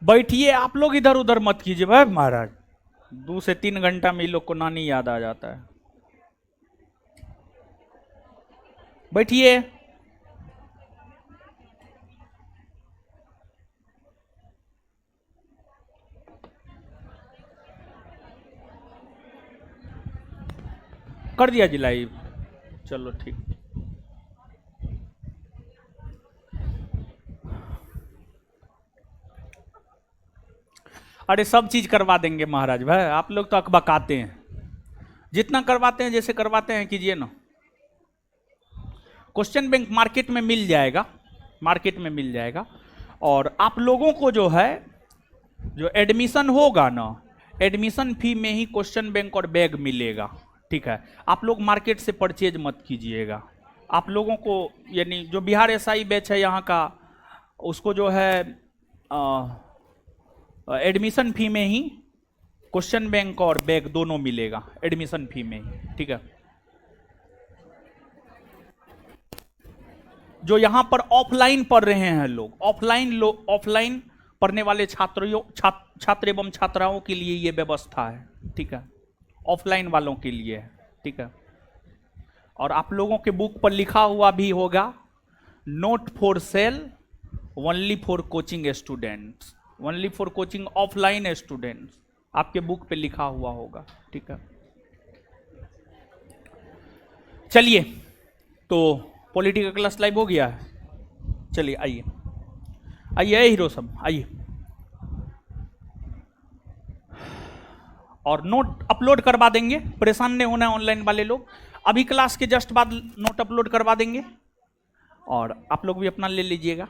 बैठिए, आप लोग इधर उधर मत कीजिए भाई महाराज। 2 से 3 घंटा में ये लोग को नानी याद आ जाता है। बैठिए। कर दिया जी लाइव, चलो ठीक। अरे सब चीज करवा देंगे महाराज भाई, आप लोग तो अकबकाते हैं। जितना करवाते हैं, जैसे करवाते हैं कीजिए ना। क्वेश्चन बैंक मार्केट में मिल जाएगा, मार्केट में मिल जाएगा। और आप लोगों को जो है, जो एडमिशन होगा ना, एडमिशन फी में ही क्वेश्चन बैंक और बैग मिलेगा। ठीक है, आप लोग मार्केट से परचेज मत कीजिएगा। आप लोगों को यानी जो बिहार एसआई बैच है यहाँ का, उसको जो है एडमिशन फी में ही क्वेश्चन बैंक और बैग दोनों मिलेगा, एडमिशन फी में ही। ठीक है, जो यहां पर ऑफलाइन पढ़ रहे हैं लोग, ऑफलाइन पढ़ने वाले छात्र एवं छात्राओं के लिए ये व्यवस्था है। ठीक है, ऑफलाइन वालों के लिए है। ठीक है, और आप लोगों के बुक पर लिखा हुआ भी होगा, note for sale, only for coaching students, only for coaching offline students, आपके बुक पे लिखा हुआ होगा। ठीक है, चलिए, तो पॉलिटी का क्लास लाइव हो गया है। चलिए आइए आइए हीरो सब आइए। और नोट अपलोड करवा देंगे, परेशान नहीं होना ऑनलाइन वाले लोग। अभी क्लास के जस्ट बाद नोट अपलोड करवा देंगे, और आप लोग भी अपना ले लीजिएगा।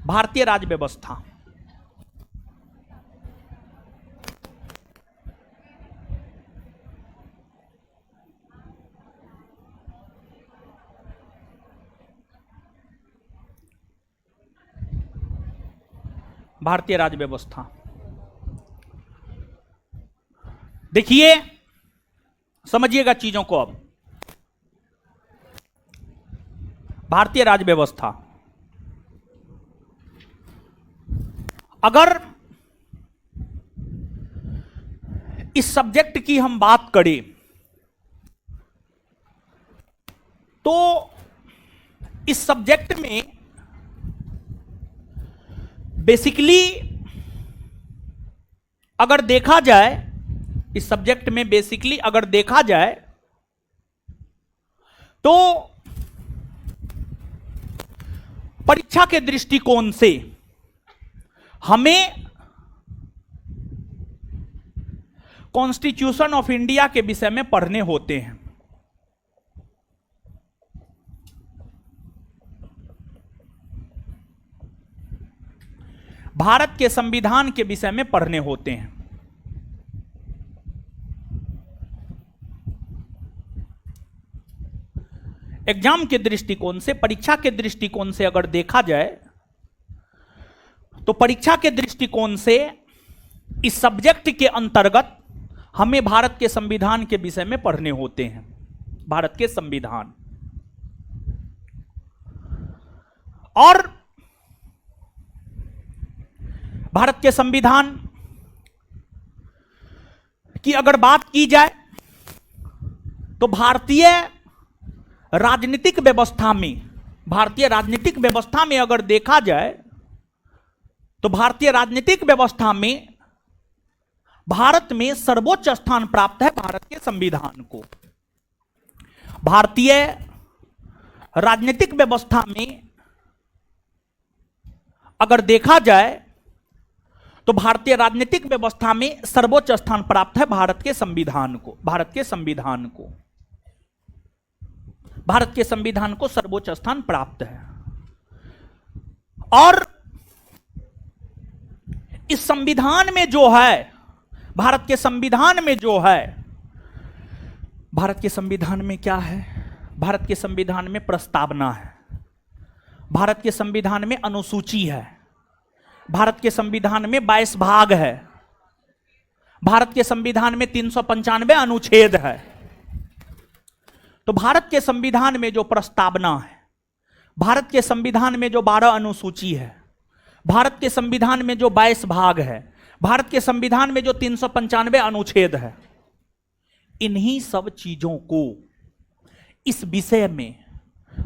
भारतीय राज्य व्यवस्था, भारतीय राज्य व्यवस्था देखिए, समझिएगा चीजों को। अब भारतीय राज्य व्यवस्था, अगर इस सब्जेक्ट की हम बात करें तो इस सब्जेक्ट में बेसिकली अगर देखा जाए, इस सब्जेक्ट में बेसिकली अगर देखा जाए तो परीक्षा के दृष्टिकोण से हमें कॉन्स्टिट्यूशन ऑफ इंडिया के विषय में पढ़ने होते हैं। भारत के संविधान के विषय में पढ़ने होते हैं। एग्जाम के दृष्टिकोण से, परीक्षा के दृष्टिकोण से अगर देखा जाए तो परीक्षा के दृष्टिकोण से इस सब्जेक्ट के अंतर्गत हमें भारत के संविधान के विषय में पढ़ने होते हैं। भारत के संविधान, और भारत के संविधान की अगर बात की जाए तो भारतीय राजनीतिक व्यवस्था में, भारतीय राजनीतिक व्यवस्था में अगर देखा जाए तो भारतीय राजनीतिक व्यवस्था में भारत में सर्वोच्च स्थान प्राप्त है भारत के संविधान को। भारतीय राजनीतिक व्यवस्था में अगर देखा जाए तो भारतीय राजनीतिक व्यवस्था में सर्वोच्च स्थान प्राप्त है भारत के संविधान को। भारत के संविधान को, भारत के संविधान को सर्वोच्च स्थान प्राप्त है। और इस संविधान में जो है, भारत के संविधान में जो है, भारत के संविधान में क्या है? भारत के संविधान में प्रस्तावना है, भारत के संविधान में अनुसूची है, भारत के संविधान में 22 भाग है, भारत के संविधान में 395 अनुच्छेद है। तो भारत के संविधान में जो प्रस्तावना है, भारत के संविधान में जो 12 अनुसूची है, भारत के संविधान में जो 22 भाग है, भारत के संविधान में जो 395 अनुच्छेद है, इन्हीं सब चीजों को इस विषय में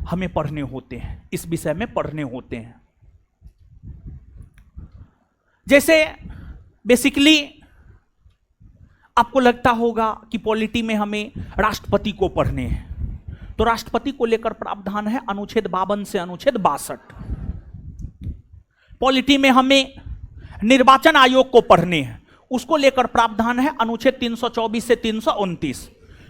हमें पढ़ने होते हैं, इस विषय में पढ़ने होते हैं। जैसे बेसिकली आपको लगता होगा कि पॉलिटी में हमें राष्ट्रपति को पढ़ने हैं, तो राष्ट्रपति को लेकर प्रावधान है अनुच्छेद 52 से अनुच्छेद 62। पॉलिटी में हमें निर्वाचन आयोग को पढ़ने हैं, उसको लेकर प्रावधान है अनुच्छेद 324 से 329।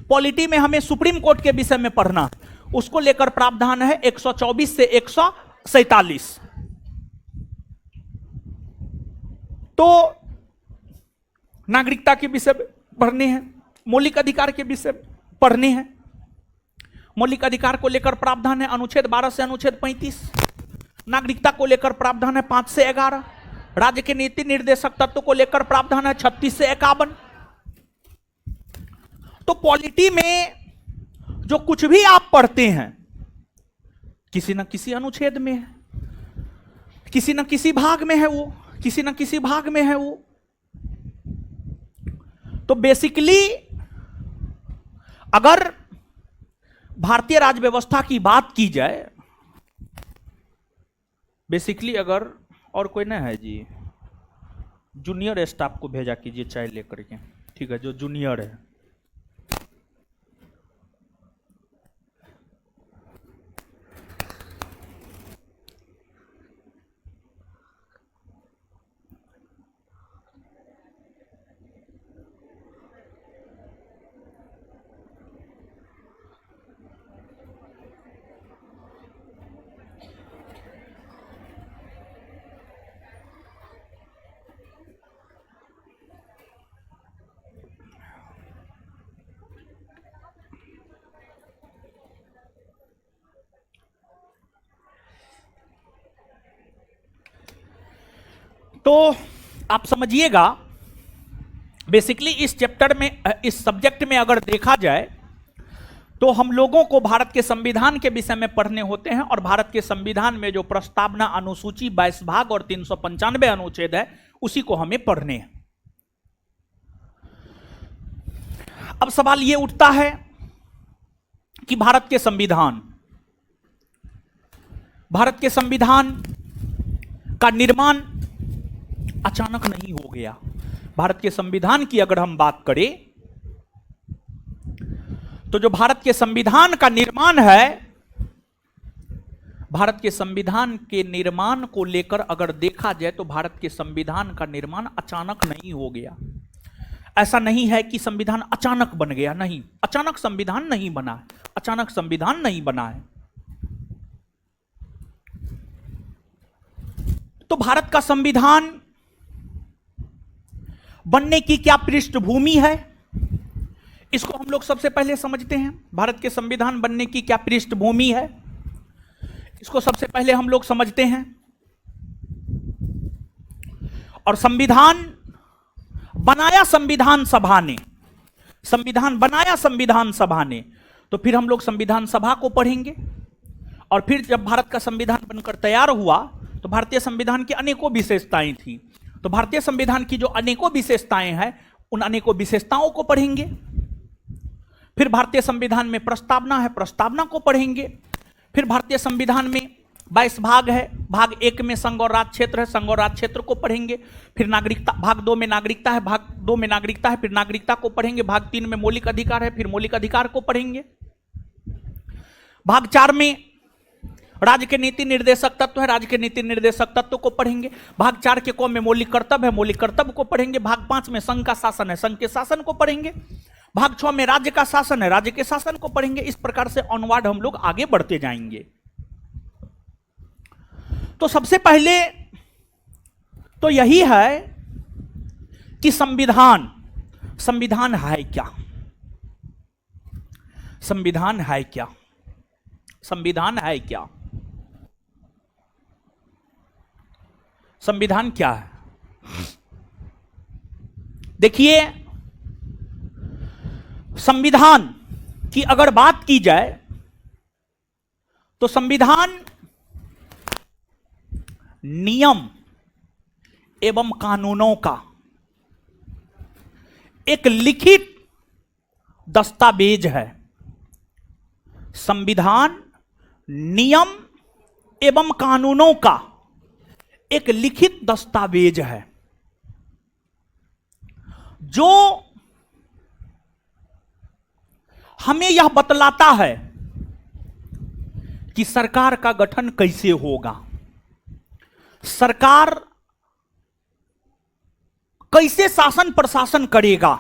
पॉलिटी में हमें सुप्रीम कोर्ट के विषय में पढ़ना, उसको लेकर प्रावधान है 124 से 147। तो नागरिकता के विषय पढ़ने हैं, मौलिक अधिकार के विषय पढ़ने हैं। मौलिक अधिकार को लेकर प्रावधान है अनुच्छेद 12 से अनुच्छेद 35। नागरिकता को लेकर प्रावधान है 5 से 11। राज्य के नीति निर्देशक तत्व को लेकर प्रावधान है 36 से 51। तो पॉलिटी में जो कुछ भी आप पढ़ते हैं किसी न किसी अनुच्छेद में है, किसी न किसी भाग में है वो, किसी न किसी भाग में है वो। तो बेसिकली अगर भारतीय राज्य व्यवस्था की बात की जाए, बेसिकली अगर और कोई ना है जी, जूनियर स्टाफ को भेजा कीजिए चाय लेकर के, ठीक है, जो जूनियर है। तो आप समझिएगा बेसिकली इस चैप्टर में, इस सब्जेक्ट में अगर देखा जाए तो हम लोगों को भारत के संविधान के विषय में पढ़ने होते हैं, और भारत के संविधान में जो प्रस्तावना अनुसूची 22 भाग और 395 अनुच्छेद है उसी को हमें पढ़ने हैं। अब सवाल यह उठता है कि भारत के संविधान का निर्माण अचानक नहीं हो गया। भारत के संविधान की अगर हम बात करें तो जो भारत के संविधान का निर्माण है, भारत के संविधान के निर्माण को लेकर अगर देखा जाए तो भारत के संविधान का निर्माण अचानक नहीं हो गया। ऐसा नहीं है कि संविधान अचानक बन गया, नहीं, अचानक संविधान नहीं बना है, अचानक संविधान नहीं बना है। तो भारत का संविधान बनने की क्या पृष्ठभूमि है, इसको हम लोग सबसे पहले समझते हैं। भारत के संविधान बनने की क्या पृष्ठभूमि है, इसको सबसे पहले हम लोग समझते हैं। और संविधान बनाया संविधान सभा ने, संविधान बनाया संविधान सभा ने, तो फिर हम लोग संविधान सभा को पढ़ेंगे। और फिर जब भारत का संविधान बनकर तैयार हुआ तो भारतीय संविधान की अनेकों विशेषताएं थी, तो भारतीय संविधान की जो अनेकों विशेषताएं हैं उन अनेकों विशेषताओं को पढ़ेंगे। फिर भारतीय संविधान में प्रस्तावना है, प्रस्तावना को पढ़ेंगे। फिर भारतीय संविधान में 22 भाग है, भाग 1 में संघ और राज्य क्षेत्र है, संघ और राज्य क्षेत्र को पढ़ेंगे। फिर नागरिकता, भाग 2 में नागरिकता है, भाग 2 में नागरिकता है, फिर नागरिकता को पढ़ेंगे। भाग 3 में मौलिक अधिकार है, फिर मौलिक अधिकार को पढ़ेंगे। भाग 4 में राज्य के नीति निर्देशक तत्व है, राज्य के नीति निर्देशक तत्व को पढ़ेंगे। भाग 4 के क में मौलिक कर्तव्य है, मौलिक कर्तव्य को पढ़ेंगे। भाग 5 में संघ का शासन है, संघ के शासन को पढ़ेंगे। भाग 6 में राज्य का शासन है, राज्य के शासन को पढ़ेंगे। इस प्रकार से ऑनवर्ड हम लोग आगे बढ़ते जाएंगे। तो सबसे पहले तो यही है कि संविधान है क्या, संविधान है क्या, संविधान है क्या, संविधान क्या है। देखिए, संविधान की अगर बात की जाए तो संविधान नियम एवं कानूनों का एक लिखित दस्तावेज है। संविधान नियम एवं कानूनों का एक लिखित दस्तावेज है जो हमें यह बतलाता है कि सरकार का गठन कैसे होगा, सरकार कैसे शासन प्रशासन करेगा,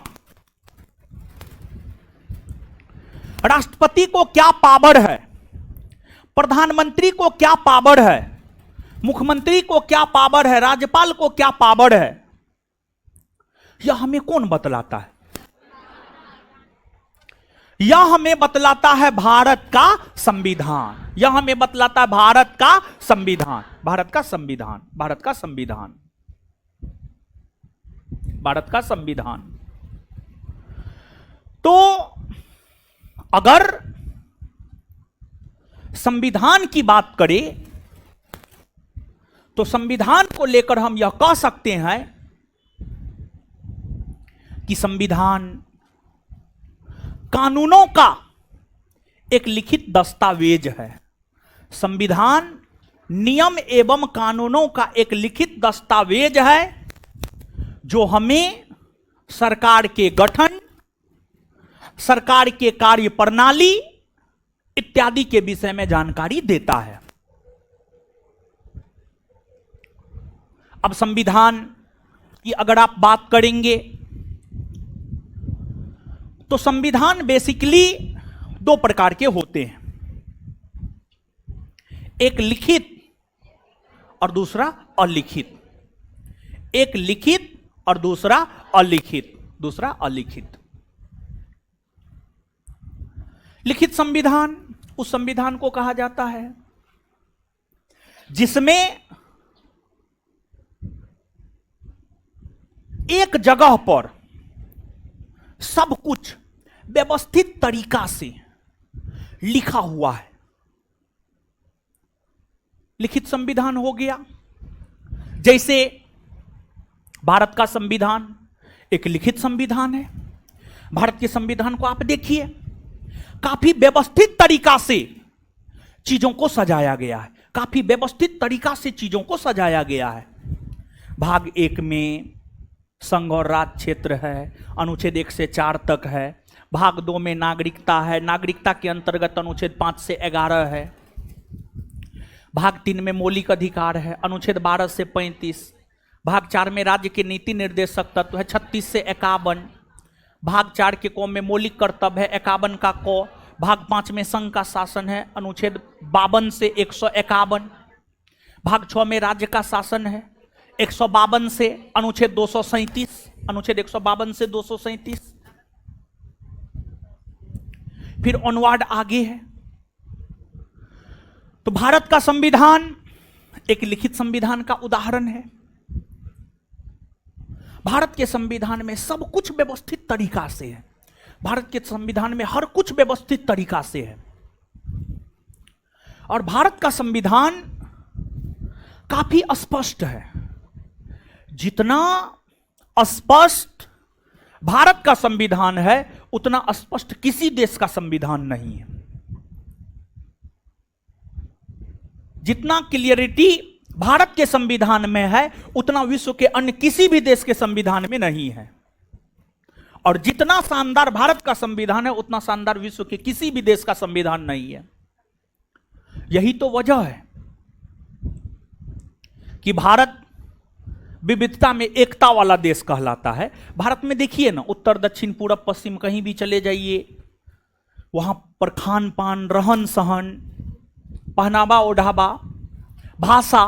राष्ट्रपति को क्या पावर है, प्रधानमंत्री को क्या पावर है, मुख्यमंत्री को क्या पावर है, राज्यपाल को क्या पावर है। यह हमें कौन बतलाता है? यह हमें बतलाता है भारत का संविधान। यह हमें बतलाता है भारत का संविधान, भारत का संविधान, भारत का संविधान, भारत का संविधान। तो अगर संविधान की बात करें तो संविधान को लेकर हम यह कह सकते हैं कि संविधान कानूनों का एक लिखित दस्तावेज है। संविधान नियम एवं कानूनों का एक लिखित दस्तावेज है जो हमें सरकार के गठन, सरकार के कार्य प्रणाली इत्यादि के विषय में जानकारी देता है। अब संविधान की अगर आप बात करेंगे तो संविधान बेसिकली दो प्रकार के होते हैं, एक लिखित और दूसरा अलिखित। एक लिखित और दूसरा अलिखित, दूसरा अलिखित। लिखित संविधान उस संविधान को कहा जाता है जिसमें एक जगह पर सब कुछ व्यवस्थित तरीका से लिखा हुआ है। लिखित संविधान हो गया, जैसे भारत का संविधान एक लिखित संविधान है। भारत के संविधान को आप देखिए, काफी व्यवस्थित तरीका से चीजों को सजाया गया है, काफी व्यवस्थित तरीका से चीजों को सजाया गया है। भाग 1 में संघ और राज्य क्षेत्र है, अनुच्छेद 1 से 4 तक है। भाग 2 में नागरिकता है, नागरिकता के अंतर्गत अनुच्छेद 5 से 11 है। भाग 3 में मौलिक अधिकार है, अनुच्छेद 12 से 35। भाग 4 में राज्य के नीति निर्देशक तत्व है, 36 से 51। भाग 4 के क में मौलिक कर्तव्य है, 51 का क। भाग 5 में संघ का शासन है, अनुच्छेद 52 से 151। भाग 6 में राज्य का शासन है, 152 से अनुच्छेद 237, अनुच्छेद 152 से 237। फिर ऑनवर्ड आगे है। तो भारत का संविधान एक लिखित संविधान का उदाहरण है। भारत के संविधान में सब कुछ व्यवस्थित तरीका से है। भारत के संविधान में हर कुछ व्यवस्थित तरीका से है। और भारत का संविधान काफी स्पष्ट है। जितना स्पष्ट भारत का संविधान है उतना स्पष्ट किसी देश का संविधान नहीं है। जितना क्लियरिटी भारत के संविधान में है उतना विश्व के अन्य किसी भी देश के संविधान में नहीं है। और जितना शानदार भारत का संविधान है उतना शानदार विश्व के किसी भी देश का संविधान नहीं है। यही तो वजह है कि भारत विविधता में एकता वाला देश कहलाता है। भारत में देखिए ना, उत्तर दक्षिण पूरब पश्चिम कहीं भी चले जाइए, वहां पर खान पान, रहन सहन, पहनावा ओढ़ावा, भाषा,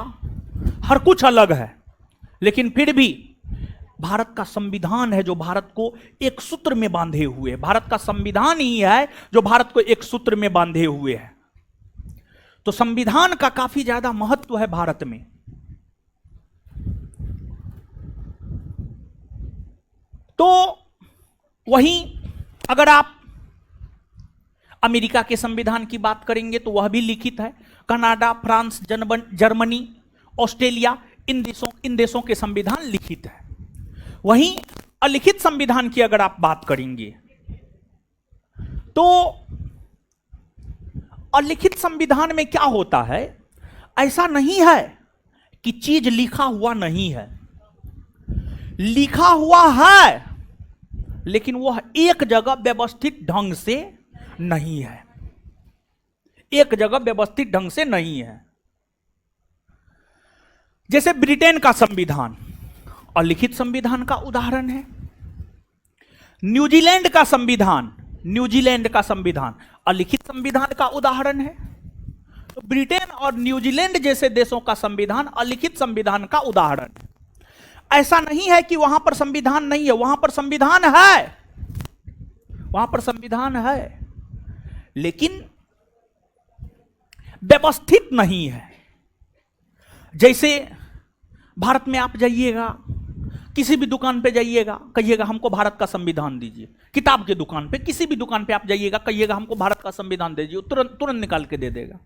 हर कुछ अलग है। लेकिन फिर भी भारत का संविधान है जो भारत को एक सूत्र में बांधे हुए है। भारत का संविधान ही है जो भारत को एक सूत्र में बांधे हुए है। तो संविधान का काफी ज्यादा महत्व है भारत में। तो वहीं अगर आप अमेरिका के संविधान की बात करेंगे तो वह भी लिखित है। कनाडा, फ्रांस, जर्मनी, ऑस्ट्रेलिया, इन देशों के संविधान लिखित है। वहीं अलिखित संविधान की अगर आप बात करेंगे तो अलिखित संविधान में क्या होता है, ऐसा नहीं है कि चीज लिखा हुआ नहीं है, लिखा हुआ है लेकिन वह एक जगह व्यवस्थित ढंग से नहीं है, एक जगह व्यवस्थित ढंग से नहीं है। जैसे ब्रिटेन का संविधान अलिखित संविधान का उदाहरण है। न्यूजीलैंड का संविधान अलिखित संविधान का उदाहरण है। तो ब्रिटेन और न्यूजीलैंड जैसे देशों का संविधान अलिखित संविधान का उदाहरण है। ऐसा नहीं है कि वहां पर संविधान नहीं है, वहां पर संविधान है, वहां पर संविधान है लेकिन व्यवस्थित नहीं है। जैसे भारत में आप जाइएगा, किसी भी दुकान पे जाइएगा, कहिएगा हमको भारत का संविधान दीजिए। किताब के दुकान पे, किसी भी दुकान पे आप जाइएगा, कहिएगा हमको भारत का संविधान दीजिए, तुरंत निकाल के दे देगा।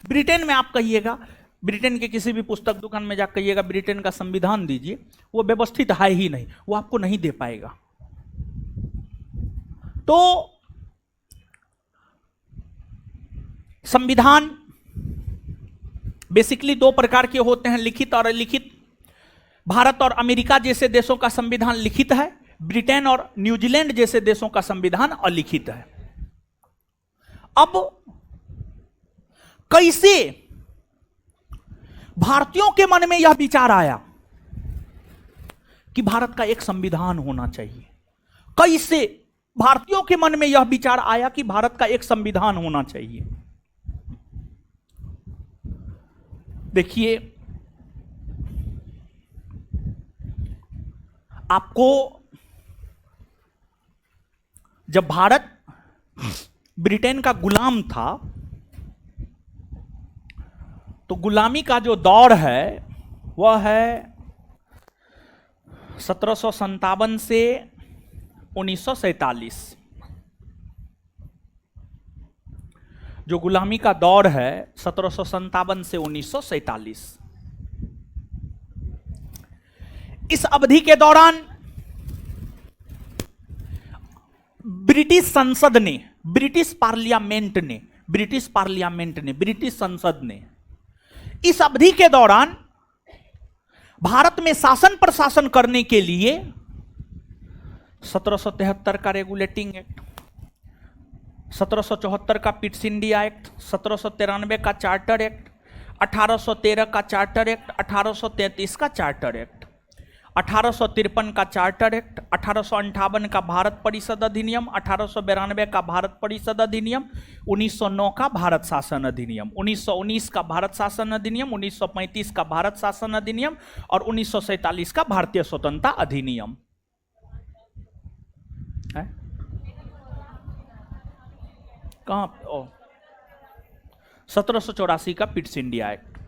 ब्रिटेन में आप कहिएगा, ब्रिटेन के किसी भी पुस्तक दुकान में जाकर कहिएगा ब्रिटेन का संविधान दीजिए, वो व्यवस्थित है ही नहीं, वो आपको नहीं दे पाएगा। तो संविधान बेसिकली दो प्रकार के होते हैं, लिखित और अलिखित। भारत और अमेरिका जैसे देशों का संविधान लिखित है, ब्रिटेन और न्यूजीलैंड जैसे देशों का संविधान अलिखित है। अब कैसे भारतीयों के मन में यह विचार आया कि भारत का एक संविधान होना चाहिए? कैसे भारतीयों के मन में यह विचार आया कि भारत का एक संविधान होना चाहिए? देखिए, आपको जब भारत ब्रिटेन का गुलाम था तो गुलामी का जो दौर है वह है 1757 से 1947। जो गुलामी का दौर है 1757 से 1947। इस अवधि के दौरान ब्रिटिश संसद ने, ब्रिटिश संसद ने इस अवधि के दौरान भारत में शासन प्रशासन करने के लिए 1773 का रेगुलेटिंग एक्ट, 1774 का पिट्स इंडिया एक्ट, 1793 का चार्टर एक्ट, 1813 का चार्टर एक्ट, 1833 का चार्टर एक्ट, 1853 का चार्टर एक्ट, 1858 का भारत परिषद अधिनियम, 1892 का भारत परिषद अधिनियम, 1909 का भारत शासन अधिनियम, 1919 का भारत शासन अधिनियम, 1935 का भारत शासन अधिनियम और 1947 का भारतीय स्वतंत्रता अधिनियम है। कहां? 1784 का पिट्स इंडिया एक्ट।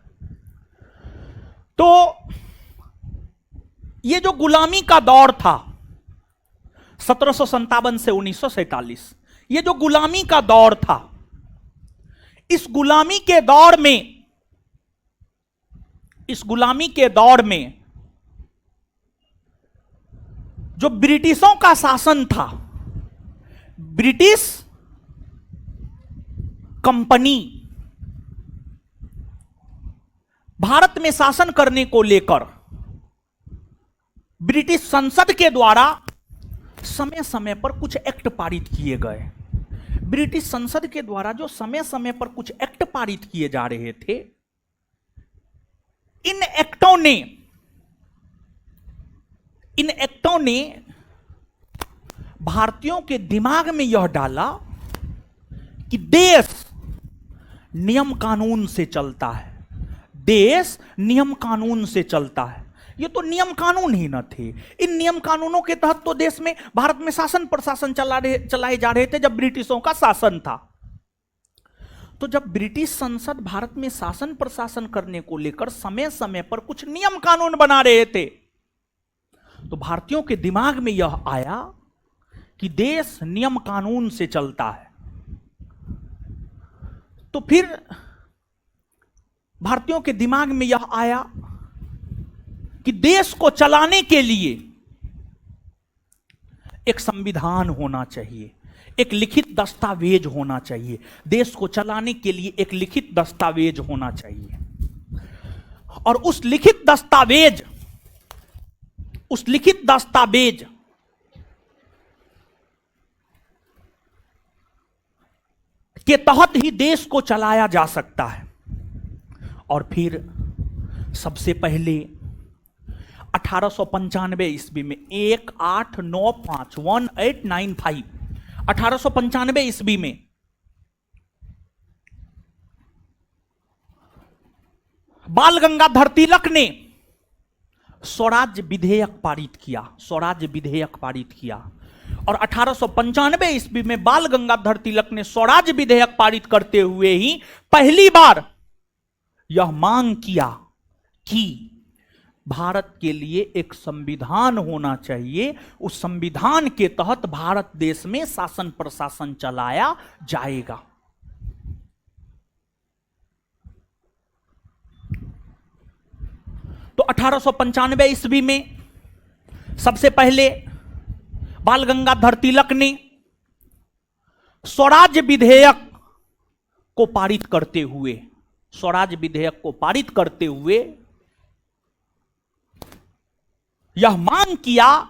तो ये जो गुलामी का दौर था 1757 से 1947, ये जो गुलामी का दौर था, इस गुलामी के दौर में जो ब्रिटिशों का शासन था, ब्रिटिश कंपनी भारत में शासन करने को लेकर ब्रिटिश संसद के द्वारा समय समय पर कुछ एक्ट पारित किए गए। ब्रिटिश संसद के द्वारा जो समय समय पर कुछ एक्ट पारित किए जा रहे थे, इन एक्टों ने भारतीयों के दिमाग में यह डाला कि देश नियम कानून से चलता है, देश नियम कानून से चलता है। ये तो नियम कानून ही न थे। इन नियम कानूनों के तहत तो देश में, भारत में शासन प्रशासन चलाए जा रहे थे जब ब्रिटिशों का शासन था। तो जब ब्रिटिश संसद भारत में शासन प्रशासन करने को लेकर समय समय पर कुछ नियम कानून बना रहे थे, तो भारतीयों के दिमाग में यह आया कि देश नियम कानून से चलता है। तो फिर भारतीयों के दिमाग में यह आया कि देश को चलाने के लिए एक संविधान होना चाहिए, एक लिखित दस्तावेज होना चाहिए। देश को चलाने के लिए एक लिखित दस्तावेज होना चाहिए, और उस लिखित दस्तावेज के तहत ही देश को चलाया जा सकता है। और फिर सबसे पहले 1895 ईस्वी में 1895 1895 ईस्वी में बाल गंगाधर तिलक ने स्वराज्य विधेयक पारित किया। और 1895 ईस्वी में बाल गंगाधर तिलक ने स्वराज्य विधेयक पारित करते हुए ही पहली बार यह मांग किया कि भारत के लिए एक संविधान होना चाहिए, उस संविधान के तहत भारत देश में शासन प्रशासन चलाया जाएगा। तो 1895 ईस्वी में सबसे पहले बाल गंगाधर तिलक ने स्वराज्य विधेयक को पारित करते हुए यह मांग किया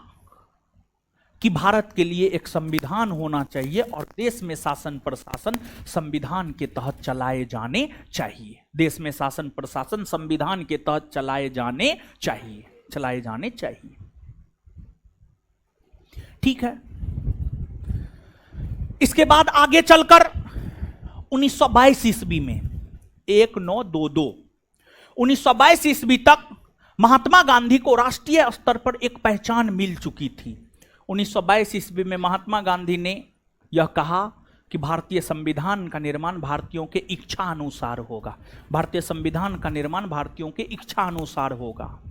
कि भारत के लिए एक संविधान होना चाहिए और देश में शासन प्रशासन संविधान के तहत चलाए जाने चाहिए। देश में शासन प्रशासन संविधान के तहत चलाए जाने चाहिए। ठीक है। इसके बाद आगे चलकर 1922 ईस्वी में 1922 ईस्वी तक महात्मा गांधी को राष्ट्रीय स्तर पर एक पहचान मिल चुकी थी। 1922 ईस्वी में महात्मा गांधी ने यह कहा कि भारतीय संविधान का निर्माण भारतीयों के इच्छा अनुसार होगा। भारतीय संविधान का निर्माण भारतीयों के इच्छा अनुसार होगा।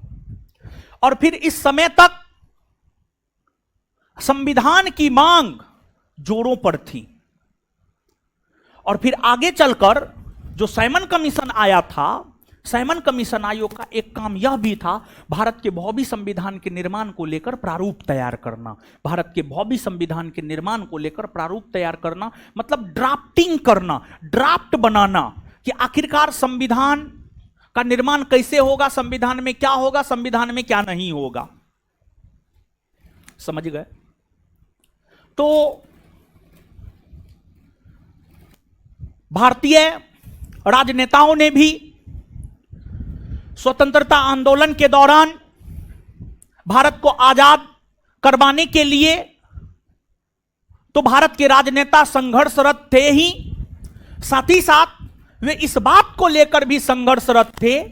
और फिर इस समय तक संविधान की मांग जोरों पर थी। और फिर आगे चलकर जो साइमन कमीशन आया था, साइमन कमीशन आयोग का एक काम यह भी था भारत के भावी संविधान के निर्माण को लेकर प्रारूप तैयार करना। भारत के भावी संविधान के निर्माण को लेकर प्रारूप तैयार करना मतलब ड्राफ्टिंग करना, ड्राफ्ट बनाना कि आखिरकार संविधान का निर्माण कैसे होगा, संविधान में क्या होगा, संविधान में क्या नहीं होगा। समझ गए? तो भारतीय राजनेताओं ने भी स्वतंत्रता आंदोलन के दौरान भारत को आजाद करवाने के लिए तो भारत के राजनेता संघर्षरत थे ही, साथ ही साथ वे इस बात को लेकर भी संघर्षरत थे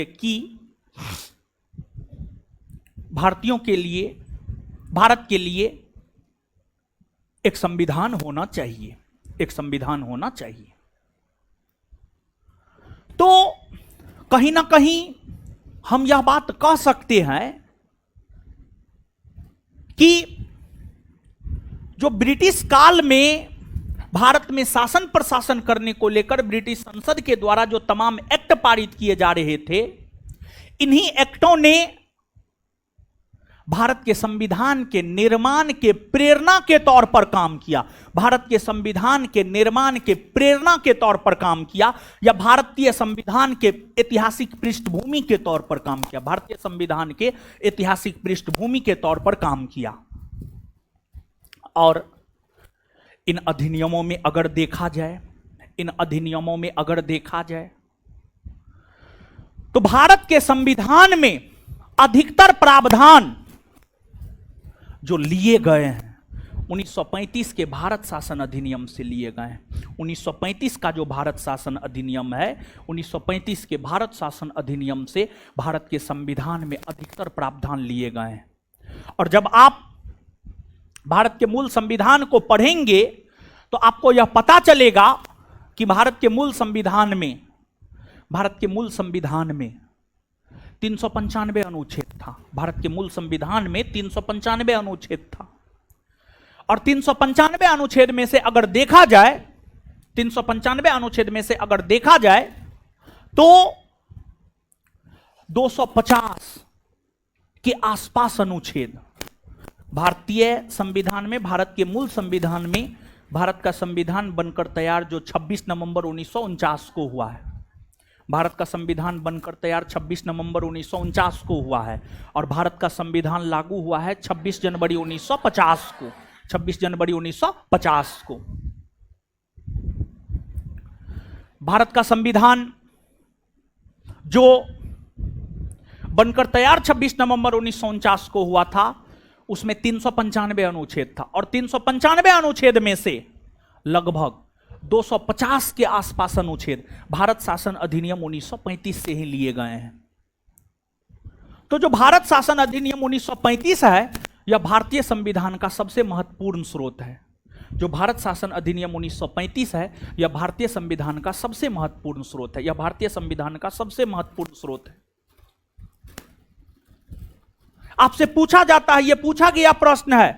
कि भारतीयों के लिए, भारत के लिए एक संविधान होना चाहिए। तो कहीं ना कहीं हम यह बात कह सकते हैं कि जो ब्रिटिश काल में भारत में शासन प्रशासन करने को लेकर ब्रिटिश संसद के द्वारा जो तमाम एक्ट पारित किए जा रहे थे, इन्हीं एक्टों ने भारत के संविधान के निर्माण के प्रेरणा के तौर पर काम किया। भारत के संविधान के निर्माण के प्रेरणा के तौर पर काम किया, या भारतीय संविधान के ऐतिहासिक पृष्ठभूमि के तौर पर काम किया। भारतीय संविधान के ऐतिहासिक पृष्ठभूमि के तौर पर काम किया। और इन अधिनियमों में अगर देखा जाए, तो भारत के संविधान में अधिकतर प्रावधान जो लिए गए हैं 1935 के भारत शासन अधिनियम से लिए गए हैं। 1935 का जो भारत शासन अधिनियम है, 1935 के भारत शासन अधिनियम से भारत के संविधान में अधिकतर प्रावधान लिए गए हैं। और जब आप भारत के मूल संविधान को पढ़ेंगे तो आपको यह पता चलेगा कि भारत के मूल संविधान में 395 अनुच्छेद था। भारत के मूल संविधान में 395 अनुच्छेद था। और 395 अनुच्छेद में से अगर देखा जाए 395 अनुच्छेद में से अगर देखा जाए तो 250 के आसपास अनुच्छेद भारतीय संविधान में, भारत के मूल संविधान में, भारत का संविधान बनकर तैयार जो 26 नवंबर 1949 को हुआ है, भारत का संविधान बनकर तैयार 26 नवंबर 1949 को हुआ है और भारत का संविधान लागू हुआ है 26 जनवरी 1950 को, 26 जनवरी 1950 को। भारत का संविधान जो बनकर तैयार 26 नवंबर 1949 को हुआ था उसमें 395 अनुच्छेद था और 395 अनुच्छेद में से लगभग 250 के आसपास अनुच्छेद भारत शासन अधिनियम 1935 से ही लिए गए हैं। तो जो भारत शासन अधिनियम 1935 है यह भारतीय संविधान का सबसे महत्वपूर्ण स्रोत है। जो भारत शासन अधिनियम 1935 है यह भारतीय संविधान का सबसे महत्वपूर्ण स्रोत है, यह भारतीय संविधान का सबसे महत्वपूर्ण स्रोत है। आपसे पूछा जाता है, यह पूछा गया प्रश्न है,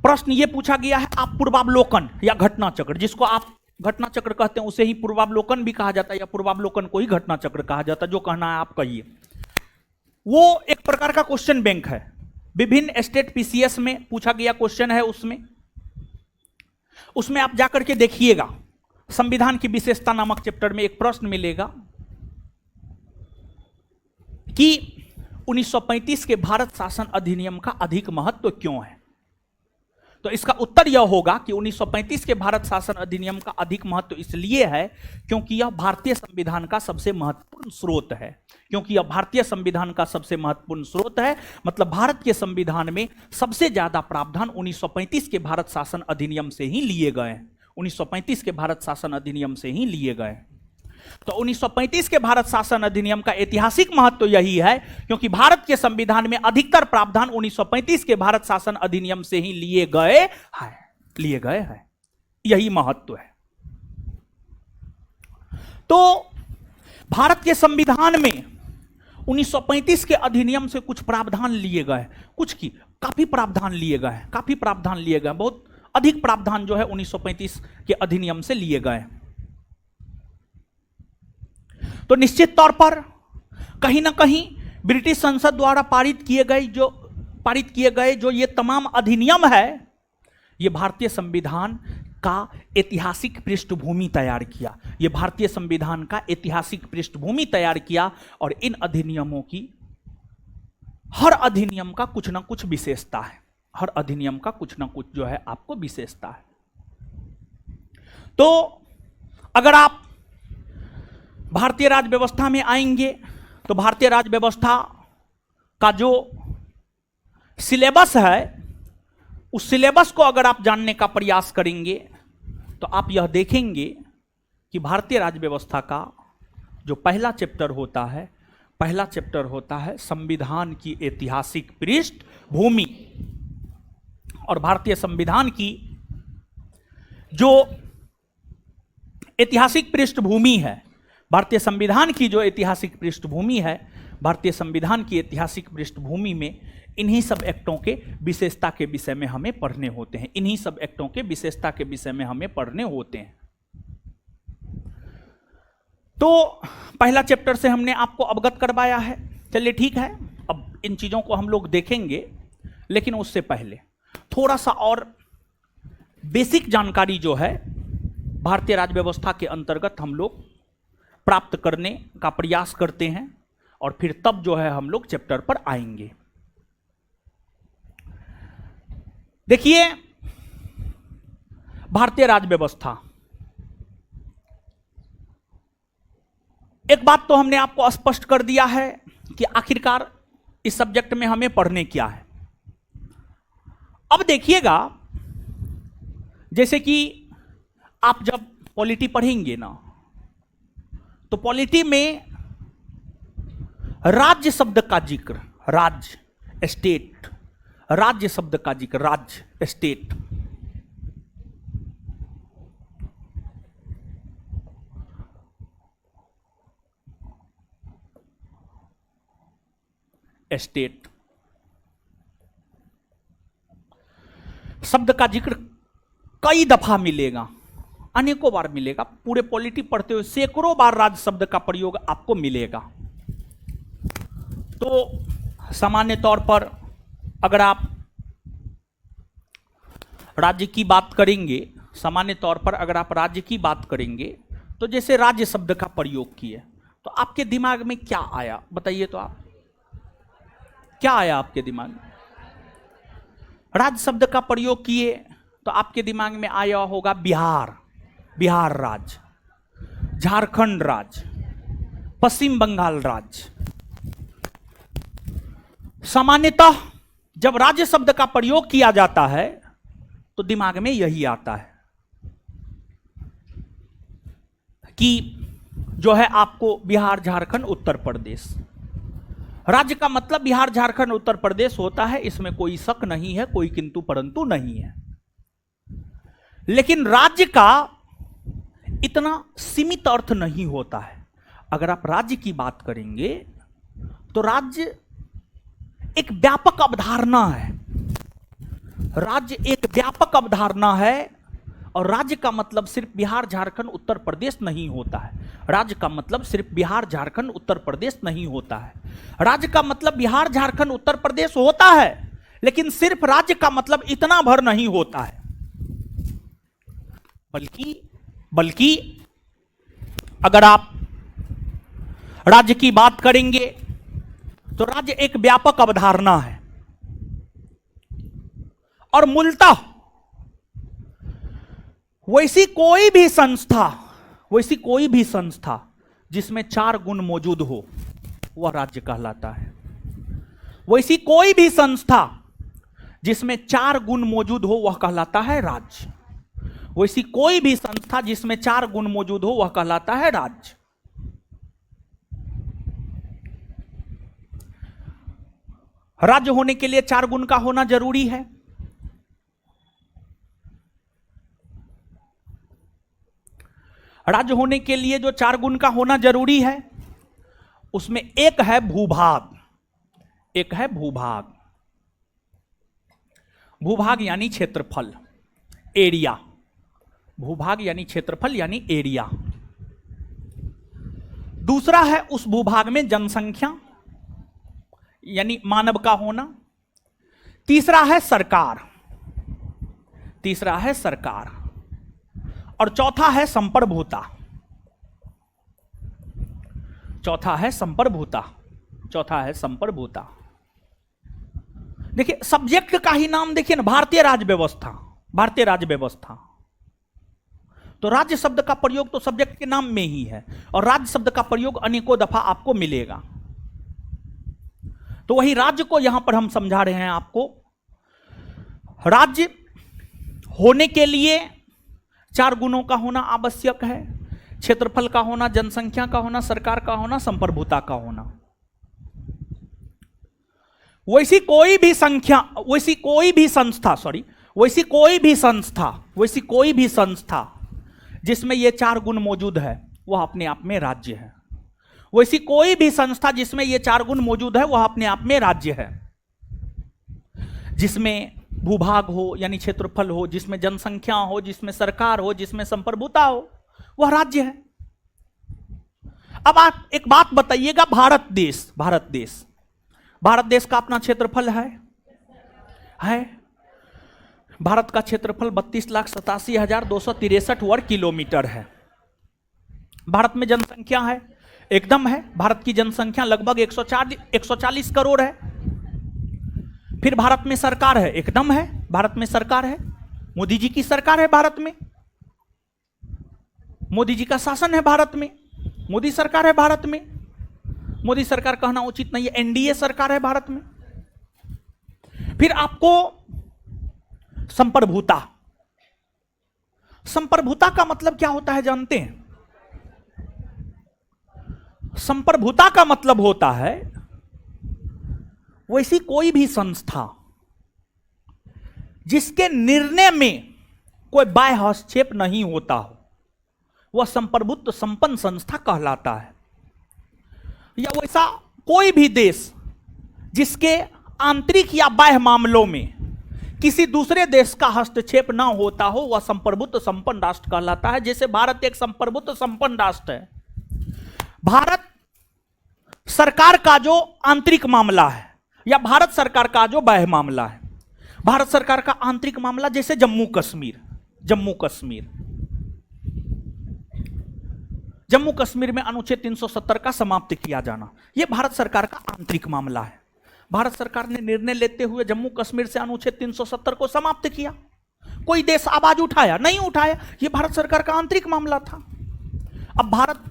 प्रश्न यह पूछा गया है आप पूर्वावलोकन या घटना चक्र, जिसको आप घटना चक्र कहते हैं उसे ही पूर्वावलोकन भी कहा जाता है या पूर्वावलोकन को ही घटना चक्र कहा जाता है, जो कहना है आप कहिए। वो एक प्रकार का क्वेश्चन बैंक है, विभिन्न स्टेट पीसीएस में पूछा गया क्वेश्चन है। उसमें आप जाकर के देखिएगा, संविधान की विशेषता नामक चैप्टर में एक प्रश्न मिलेगा कि 1935 के भारत शासन अधिनियम का अधिक महत्व क्यों है। तो इसका उत्तर यह होगा कि 1935 के भारत शासन अधिनियम का अधिक महत्व इसलिए है क्योंकि यह भारतीय संविधान का सबसे महत्वपूर्ण स्रोत है, क्योंकि यह भारतीय संविधान का सबसे महत्वपूर्ण स्रोत है। मतलब भारत के संविधान में सबसे ज्यादा प्रावधान 1935 के भारत शासन अधिनियम से ही लिए गए हैं, 1935 के भारत शासन अधिनियम से ही लिए गए। तो 1935 के भारत शासन अधिनियम का ऐतिहासिक महत्व यही है क्योंकि भारत के संविधान में अधिकतर प्रावधान 1935 के भारत शासन अधिनियम से ही लिए गए हैं, यही महत्व है। तो भारत के संविधान में 1935 के अधिनियम से कुछ प्रावधान लिए गए, काफी प्रावधान लिए गए, बहुत अधिक प्रावधान जो है 1935 के अधिनियम से लिए गए। तो निश्चित तौर पर कहीं ना कहीं ब्रिटिश संसद द्वारा पारित किए गए जो ये तमाम अधिनियम है, ये भारतीय संविधान का ऐतिहासिक पृष्ठभूमि तैयार किया, ये भारतीय संविधान का ऐतिहासिक पृष्ठभूमि तैयार किया। और इन अधिनियमों की हर अधिनियम का कुछ ना कुछ विशेषता है, हर अधिनियम का कुछ ना कुछ जो है आपको विशेषता है। तो अगर आप भारतीय राज्य व्यवस्था में आएंगे तो भारतीय राज्य व्यवस्था का जो सिलेबस है उस सिलेबस को अगर आप जानने का प्रयास करेंगे तो आप यह देखेंगे कि भारतीय राज्य व्यवस्था का जो पहला चैप्टर होता है संविधान की ऐतिहासिक पृष्ठभूमि। और भारतीय संविधान की जो ऐतिहासिक पृष्ठभूमि है, भारतीय संविधान की जो ऐतिहासिक पृष्ठभूमि है, भारतीय संविधान की ऐतिहासिक पृष्ठभूमि में इन्हीं सब एक्टों के विशेषता के विषय में हमें पढ़ने होते हैं, इन्हीं सब एक्टों के विशेषता के विषय में हमें पढ़ने होते हैं। तो पहला चैप्टर से हमने आपको अवगत करवाया है, चलिए ठीक है, अब इन चीजों को हम लोग देखेंगे, लेकिन उससे पहले थोड़ा सा और बेसिक जानकारी जो है भारतीय राज्य व्यवस्था के अंतर्गत हम लोग प्राप्त करने का प्रयास करते हैं और फिर तब जो है हम लोग चैप्टर पर आएंगे। देखिए, भारतीय राज्य व्यवस्था, एक बात तो हमने आपको स्पष्ट कर दिया है कि आखिरकार इस सब्जेक्ट में हमें पढ़ने क्या है। अब देखिएगा, जैसे कि आप जब पॉलिटी पढ़ेंगे ना, तो पॉलिटी में राज्य शब्द का जिक्र, राज्य स्टेट, राज्य शब्द का जिक्र, राज्य स्टेट, शब्द का जिक्र कई दफा मिलेगा, अनेकों बार मिलेगा। पूरे पॉलिटी पढ़ते हुए सैकड़ों बार राज्य शब्द का प्रयोग आपको मिलेगा। तो सामान्य तौर पर अगर आप राज्य की बात करेंगे, सामान्य तौर पर अगर आप राज्य की बात करेंगे तो जैसे राज्य शब्द का प्रयोग किए तो आपके दिमाग में क्या आया बताइए? तो आप क्या आया आपके दिमाग में? राज्य शब्द का प्रयोग किए तो आपके दिमाग में आया होगा बिहार, बिहार राज्य, झारखंड राज्य, पश्चिम बंगाल राज्य। सामान्यतः जब राज्य शब्द का प्रयोग किया जाता है तो दिमाग में यही आता है कि जो है आपको बिहार, झारखंड, उत्तर प्रदेश। राज्य का मतलब बिहार, झारखंड, उत्तर प्रदेश होता है, इसमें कोई शक नहीं है, कोई किंतु परंतु नहीं है। लेकिन राज्य का इतना सीमित अर्थ नहीं होता है। अगर आप राज्य की बात करेंगे तो राज्य एक व्यापक अवधारणा है। राज्य एक व्यापक अवधारणा है और राज्य का मतलब सिर्फ बिहार, झारखंड, उत्तर प्रदेश नहीं होता है। राज्य का मतलब सिर्फ बिहार, झारखंड, उत्तर प्रदेश नहीं होता है। राज्य का मतलब बिहार, झारखंड, उत्तर प्रदेश होता है, लेकिन सिर्फ राज्य का मतलब इतना भर नहीं होता है, बल्कि अगर आप राज्य की बात करेंगे तो राज्य एक व्यापक अवधारणा है। और मूलतः वैसी कोई भी संस्था जिसमें 4 गुण मौजूद हो वह राज्य कहलाता है। वैसी कोई भी संस्था जिसमें 4 गुण मौजूद हो वह कहलाता है राज्य। वैसी कोई भी संस्था जिसमें 4 गुण मौजूद हो वह कहलाता है राज्य। राज्य होने के लिए 4 गुण का होना जरूरी है। राज्य होने के लिए जो 4 गुण का होना जरूरी है उसमें एक है भूभाग। एक है भूभाग। भूभाग यानी क्षेत्रफल, एरिया। भूभाग यानी क्षेत्रफल यानी एरिया। दूसरा है उस भूभाग में जनसंख्या यानी मानव का होना। तीसरा है सरकार। तीसरा है सरकार। और चौथा है संप्रभुता। चौथा है संप्रभुता। चौथा है संप्रभुता। देखिए सब्जेक्ट का ही नाम देखिए ना, भारतीय राज्य व्यवस्था। भारतीय राज्य व्यवस्था तो राज्य शब्द का प्रयोग तो सब्जेक्ट के नाम में ही है और राज्य शब्द का प्रयोग अनेकों दफा आपको मिलेगा। तो वही राज्य को यहां पर हम समझा रहे हैं आपको। राज्य होने के लिए 4 गुणों का होना आवश्यक है। क्षेत्रफल का होना, जनसंख्या का होना, सरकार का होना, संप्रभुता का होना। वैसी कोई भी संस्था जिसमें ये 4 गुण मौजूद है वह अपने आप में राज्य है। वैसी कोई भी संस्था जिसमें ये 4 गुण मौजूद है वह अपने आप में राज्य है। जिसमें भूभाग हो यानी क्षेत्रफल हो, जिसमें जनसंख्या हो, जिसमें सरकार हो, जिसमें संप्रभुता हो, वह राज्य है। अब आप एक बात बताइएगा, भारत देश का अपना क्षेत्रफल है? भारत का क्षेत्रफल 32,87,263 वर्ग किलोमीटर है। भारत में जनसंख्या है, एकदम है। भारत की जनसंख्या लगभग 140 करोड़ है। फिर भारत में सरकार है, एकदम है। भारत में सरकार है, मोदी जी की सरकार है भारत में। मोदी जी का शासन है भारत में, मोदी सरकार है भारत में। मोदी सरकार कहना उचित नहीं है, एनडीए सरकार है भारत में। फिर आपको संप्रभुता का मतलब क्या होता है जानते हैं? संप्रभुता का मतलब होता है वैसी कोई भी संस्था जिसके निर्णय में कोई बाह्य हस्तक्षेप नहीं होता हो वह संप्रभुत्व संपन्न संस्था कहलाता है। या वैसा कोई भी देश जिसके आंतरिक या बाह्य मामलों में किसी दूसरे देश का हस्तक्षेप ना होता हो वह संप्रभुत्व संपन्न राष्ट्र कहलाता है। जैसे भारत एक संप्रभुत्व संपन्न राष्ट्र है। भारत सरकार का जो आंतरिक मामला है या भारत सरकार का जो बाह्य मामला है, भारत सरकार का आंतरिक मामला जैसे जम्मू कश्मीर में अनुच्छेद 370 का समाप्त किया जाना, यह भारत सरकार का आंतरिक मामला है। भारत सरकार ने निर्णय लेते हुए जम्मू कश्मीर से अनुच्छेद 370 को समाप्त किया। कोई देश आवाज उठाया? नहीं उठाया। यह भारत सरकार का आंतरिक मामला था। अब भारत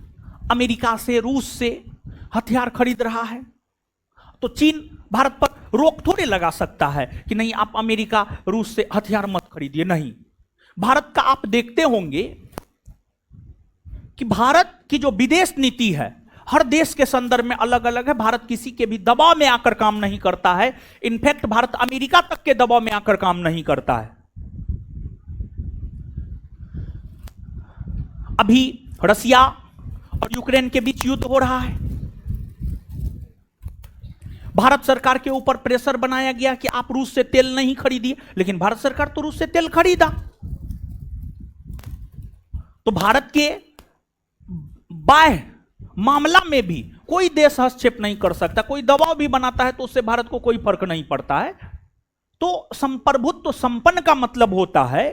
अमेरिका से, रूस से हथियार खरीद रहा है, तो चीन भारत पर रोक थोड़े लगा सकता है कि नहीं आप अमेरिका रूस से हथियार मत खरीदिए। नहीं, भारत का आप देखते होंगे कि भारत की जो विदेश नीति है हर देश के संदर्भ में अलग अलग है। भारत किसी के भी दबाव में आकर काम नहीं करता है। इनफैक्ट भारत अमेरिका तक के दबाव में आकर काम नहीं करता है। अभी रसिया और यूक्रेन के बीच युद्ध हो रहा है। भारत सरकार के ऊपर प्रेशर बनाया गया कि आप रूस से तेल नहीं खरीदिए, लेकिन भारत सरकार तो रूस से तेल खरीदा। तो भारत के बाह्य मामला में भी कोई देश हस्तक्षेप नहीं कर सकता। कोई दबाव भी बनाता है तो उससे भारत को कोई फर्क नहीं पड़ता है। तो संप्रभुत्व संपन्न का मतलब होता है,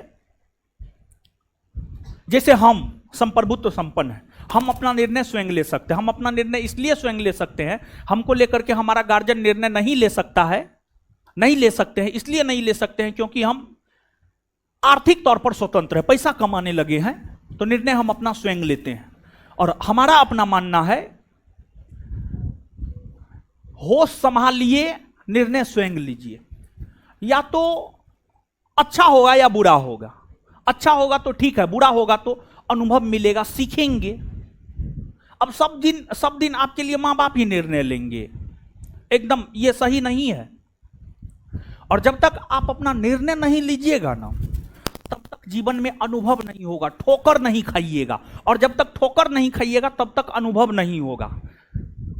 जैसे हम संप्रभुत्व संपन्न है, हम अपना निर्णय स्वयं ले सकते हैं। हम अपना निर्णय इसलिए स्वयं ले सकते हैं, हमको लेकर के हमारा गार्जियन निर्णय नहीं ले सकता है। नहीं ले सकते हैं, इसलिए नहीं ले सकते हैं क्योंकि हम आर्थिक तौर पर स्वतंत्र है, पैसा कमाने लगे हैं, तो निर्णय हम अपना स्वयं लेते हैं। और हमारा अपना मानना है, होश संभालिए, निर्णय स्वयं लीजिए। या तो अच्छा होगा या बुरा होगा। अच्छा होगा तो ठीक है, बुरा होगा तो अनुभव मिलेगा, सीखेंगे। अब सब दिन आपके लिए मां बाप ही निर्णय लेंगे, एकदम ये सही नहीं है। और जब तक आप अपना निर्णय नहीं लीजिएगा ना, तब तक जीवन में अनुभव नहीं होगा, ठोकर नहीं खाइएगा। और जब तक ठोकर नहीं खाइएगा तब तक अनुभव नहीं होगा।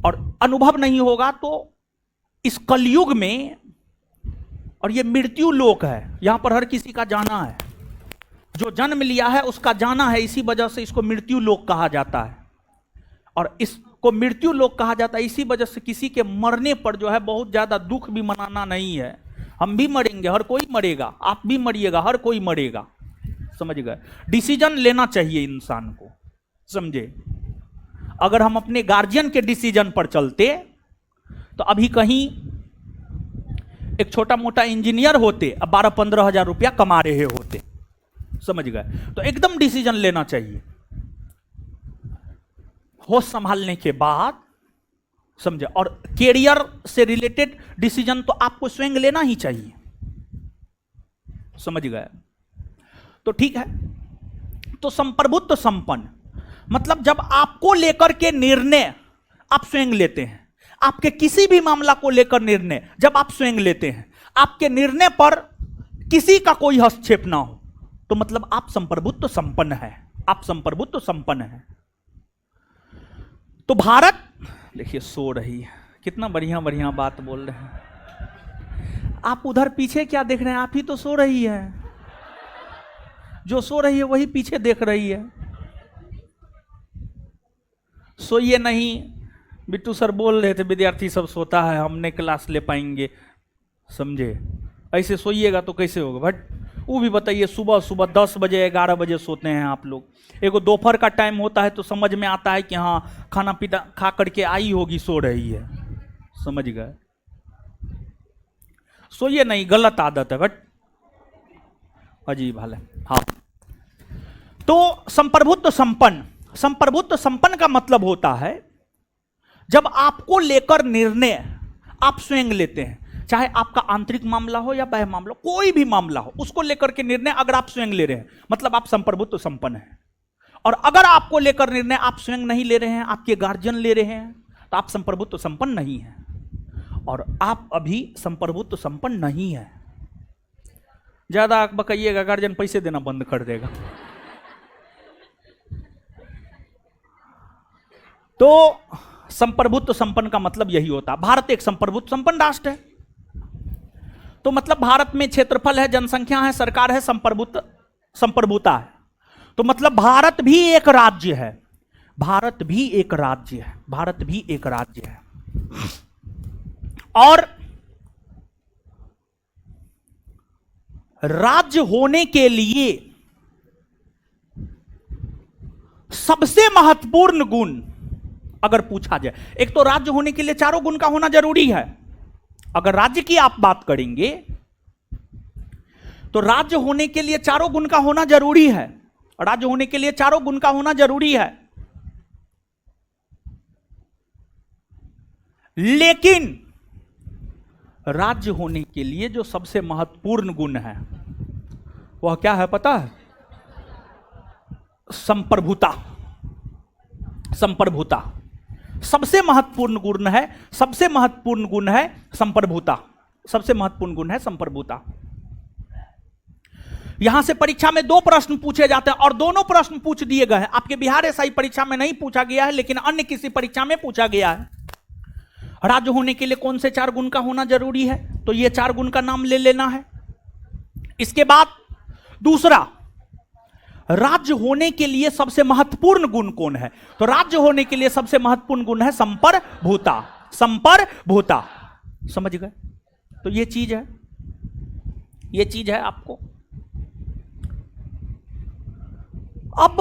और अनुभव नहीं होगा तो इस कलयुग में, और ये मृत्यु लोक है, यहां पर हर किसी का जाना है। जो जन्म लिया है उसका जाना है, इसी वजह से इसको मृत्यु लोक कहा जाता है। और इसको मृत्यु लोक कहा जाता है इसी वजह से किसी के मरने पर जो है बहुत ज्यादा दुख भी मनाना नहीं है। हम भी मरेंगे, हर कोई मरेगा, आप भी मरिएगा, हर कोई मरेगा, समझ गए। डिसीजन लेना चाहिए इंसान को, समझे। अगर हम अपने गार्जियन के डिसीजन पर चलते तो अभी कहीं एक छोटा मोटा इंजीनियर होते, अब 12-15 हजार रुपया कमा रहे होते, समझ गए। तो एकदम डिसीजन लेना चाहिए, होश संभालने के बाद, समझे। और कैरियर से रिलेटेड डिसीजन तो आपको स्वयं लेना ही चाहिए, समझ गए। तो ठीक है, तो संप्रभुत्व संपन्न मतलब जब आपको लेकर के निर्णय आप स्वयं लेते हैं, आपके किसी भी मामला को लेकर निर्णय जब आप स्वयं लेते हैं, आपके निर्णय पर किसी का कोई हस्तक्षेप ना हो, तो मतलब आप संप्रभुत्व संपन्न है, आप संप्रभुत्व संपन्न है। तो भारत देखिए सो रही है, कितना बढ़िया बढ़िया बात बोल रहे हैं। आप उधर पीछे क्या देख रहे हैं? आप ही तो सो रही है। जो सो रही है वही पीछे देख रही है। सोइए नहीं, बिट्टू सर बोल रहे थे विद्यार्थी सब सोता है, हमने क्लास ले पाएंगे, समझे। ऐसे सोइएगा तो कैसे होगा बट। वो भी बताइए, सुबह सुबह 10 बजे 11 बजे सोते हैं आप लोग। एगो दोपहर का टाइम होता है तो समझ में आता है कि हाँ खाना पीना खा करके आई होगी, सो रही है, समझ गए। सोइए नहीं, गलत आदत है बट, अजीब हाल है। हाँ, तो संप्रभुत्व संपन्न, संप्रभुत्व संपन्न का मतलब होता है जब आपको लेकर निर्णय आप स्वयं लेते हैं, चाहे आपका आंतरिक मामला हो या बाह्य मामला, कोई भी मामला हो, उसको लेकर के निर्णय अगर आप स्वयं ले रहे हैं मतलब आप संप्रभुत्व संपन्न हैं। और अगर आपको लेकर निर्णय आप स्वयं नहीं ले रहे हैं, आपके गार्जियन ले रहे हैं, तो आप संप्रभुत्व संपन्न नहीं हैं। और आप अभी संप्रभुत्व संपन्न नहीं है। ज्यादा बकाइएगा, गार्जियन पैसे देना बंद कर देगा। तो संप्रभुत्व संपन्न का मतलब यही होता है। भारत एक संप्रभुत्व संपन्न राष्ट्र है। तो मतलब भारत में क्षेत्रफल है, जनसंख्या है, सरकार है, संप्रभुता है। तो मतलब भारत भी एक राज्य है, भारत भी एक राज्य है, भारत भी एक राज्य है। और राज्य होने के लिए सबसे महत्वपूर्ण गुण अगर पूछा जाए, एक तो राज्य होने के लिए चारों गुण का होना जरूरी है। अगर राज्य की आप बात करेंगे तो राज्य होने के लिए चारों गुण का होना जरूरी है, राज्य होने के लिए चारों गुण का होना जरूरी है। लेकिन राज्य होने के लिए जो सबसे महत्वपूर्ण गुण है वह क्या है पता है? संप्रभुता। संप्रभुता सबसे महत्वपूर्ण गुण है, सबसे महत्वपूर्ण गुण है संप्रभुता, सबसे महत्वपूर्ण गुण है संप्रभुता। यहां से परीक्षा में 2 प्रश्न पूछे जाते हैं और दोनों प्रश्न पूछ दिए गए हैं। आपके बिहार एसआई परीक्षा में नहीं पूछा गया है, लेकिन अन्य किसी परीक्षा में पूछा गया है। राज्य होने के लिए कौन से 4 गुण का होना जरूरी है? तो ये 4 गुण का नाम ले लेना है। इसके बाद दूसरा, राज्य होने के लिए सबसे महत्वपूर्ण गुण कौन है? तो राज्य होने के लिए सबसे महत्वपूर्ण गुण है संप्रभुता। संप्रभुता समझ गए? तो ये चीज है, ये चीज है आपको। अब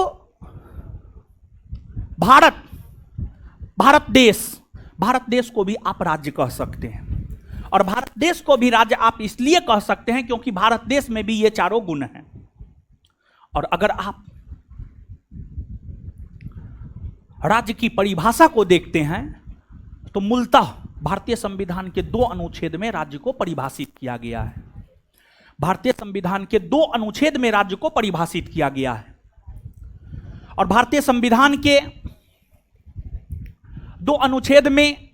भारत देश को भी आप राज्य कह सकते हैं, और भारत देश को भी राज्य आप इसलिए कह सकते हैं क्योंकि भारत देश में भी ये चारों गुण हैं। और अगर आप राज्य की परिभाषा को देखते हैं तो मूलतः भारतीय संविधान के 2 अनुच्छेद में राज्य को परिभाषित किया गया है। भारतीय संविधान के 2 अनुच्छेद में राज्य को परिभाषित किया गया है। और भारतीय संविधान के 2 अनुच्छेद में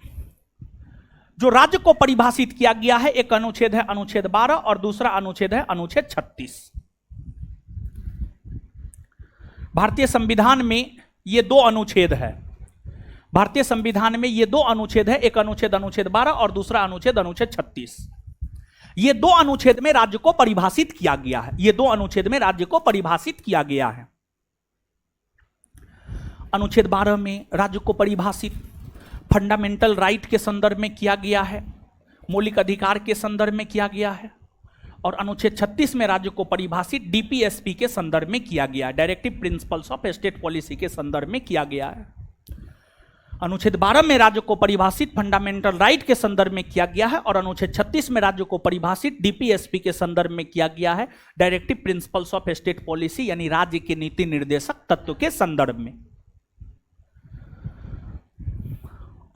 जो राज्य को परिभाषित किया गया है, एक अनुच्छेद है अनुच्छेद 12 और दूसरा अनुच्छेद है अनुच्छेद 36। भारतीय संविधान में ये 2 अनुच्छेद है, भारतीय संविधान में ये 2 अनुच्छेद है, एक अनुच्छेद अनुच्छेद 12 और दूसरा अनुच्छेद अनुच्छेद 36। ये 2 अनुच्छेद में राज्य को परिभाषित किया गया है, ये 2 अनुच्छेद में राज्य को परिभाषित किया गया है। अनुच्छेद 12 में राज्य को परिभाषित फंडामेंटल राइट के संदर्भ में किया गया है, मौलिक अधिकार के संदर्भ में किया गया है। और अनुच्छेद 36 में राज्य को परिभाषित डीपीएसपी के संदर्भ में किया गया है, directive principles of state policy के संदर्भ में किया गया है। अनुच्छेद 12 में राज्य को परिभाषित फंडामेंटल राइट के संदर्भ में किया गया है, और अनुच्छेद 36 में राज्य को परिभाषित डीपीएसपी के संदर्भ में किया गया है, directive principles of state policy यानी राज्य के नीति निर्देशक तत्व के संदर्भ में।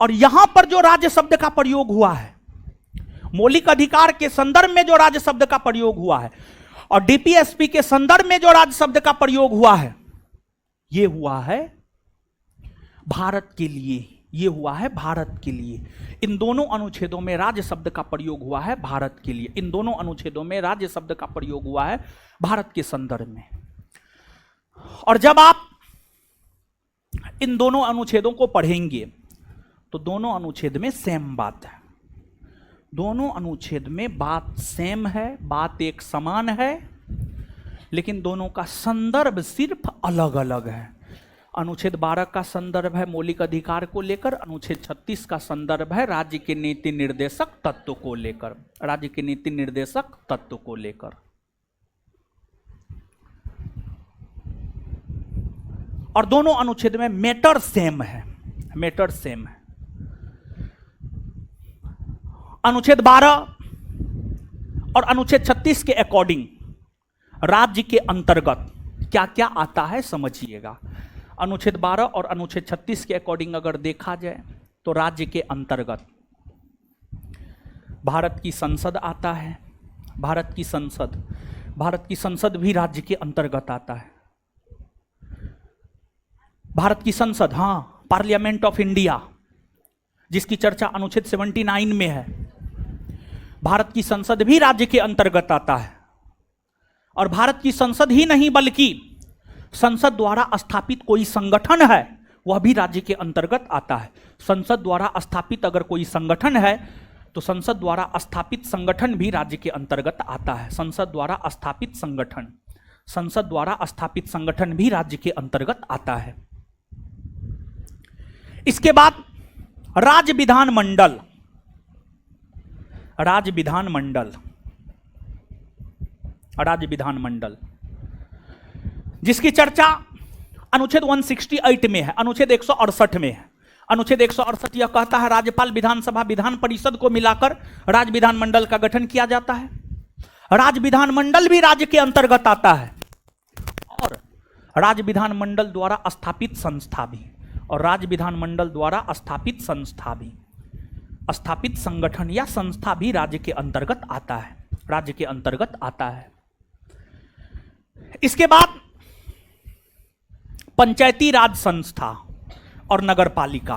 और यहां पर जो राज्य शब्द का प्रयोग हुआ है, मौलिक अधिकार के संदर्भ में जो राज्य शब्द का प्रयोग हुआ है और डीपीएसपी के संदर्भ में जो राज्य शब्द का प्रयोग हुआ है, यह हुआ है भारत के लिए, यह हुआ है भारत के लिए। इन दोनों अनुच्छेदों में राज्य शब्द का प्रयोग हुआ है भारत के लिए, इन दोनों अनुच्छेदों में राज्य शब्द का प्रयोग हुआ है भारत के संदर्भ में। और जब आप इन दोनों अनुच्छेदों को पढ़ेंगे तो दोनों अनुच्छेद में सेम बात है, दोनों अनुच्छेद में बात सेम है, बात एक समान है, लेकिन दोनों का संदर्भ सिर्फ अलग अलग है। अनुच्छेद 12 का संदर्भ है मौलिक अधिकार को लेकर, अनुच्छेद 36 का संदर्भ है राज्य के नीति निर्देशक तत्व को लेकर, राज्य के नीति निर्देशक तत्व को लेकर। और दोनों अनुच्छेद में मैटर सेम है, मैटर सेम है। अनुच्छेद 12 और अनुच्छेद 36 के अकॉर्डिंग राज्य के अंतर्गत क्या क्या आता है समझिएगा। अनुच्छेद 12 और अनुच्छेद 36 के अकॉर्डिंग अगर देखा जाए तो राज्य के अंतर्गत भारत की संसद आता है, भारत की संसद भी राज्य के अंतर्गत आता है। भारत की संसद, हाँ, पार्लियामेंट ऑफ इंडिया, जिसकी चर्चा अनुच्छेद 79 में है, भारत की संसद भी राज्य के अंतर्गत आता है। और भारत की संसद ही नहीं बल्कि संसद द्वारा स्थापित कोई संगठन है वह भी राज्य के अंतर्गत आता है। संसद द्वारा स्थापित अगर कोई संगठन है तो संसद द्वारा स्थापित संगठन भी राज्य के अंतर्गत आता है। संसद द्वारा स्थापित संगठन, संसद द्वारा स्थापित संगठन भी राज्य के अंतर्गत आता है। इसके बाद राज्य विधानमंडल, राज्य विधानमंडल, राज्य विधानमंडल जिसकी चर्चा अनुच्छेद 168 में है, अनुच्छेद 168 में है। अनुच्छेद 168 यह कहता है राज्यपाल, विधानसभा, विधान परिषद को मिलाकर राज्य विधानमंडल का गठन किया जाता है। राज्य विधानमंडल भी राज्य के अंतर्गत आता है और राज्य विधानमंडल द्वारा स्थापित संस्था भी, और राज्य विधानमंडल द्वारा स्थापित संस्था भी, स्थापित संगठन या संस्था भी राज्य के अंतर्गत आता है, राज्य के अंतर्गत आता है। इसके बाद पंचायती राज संस्था और नगरपालिका,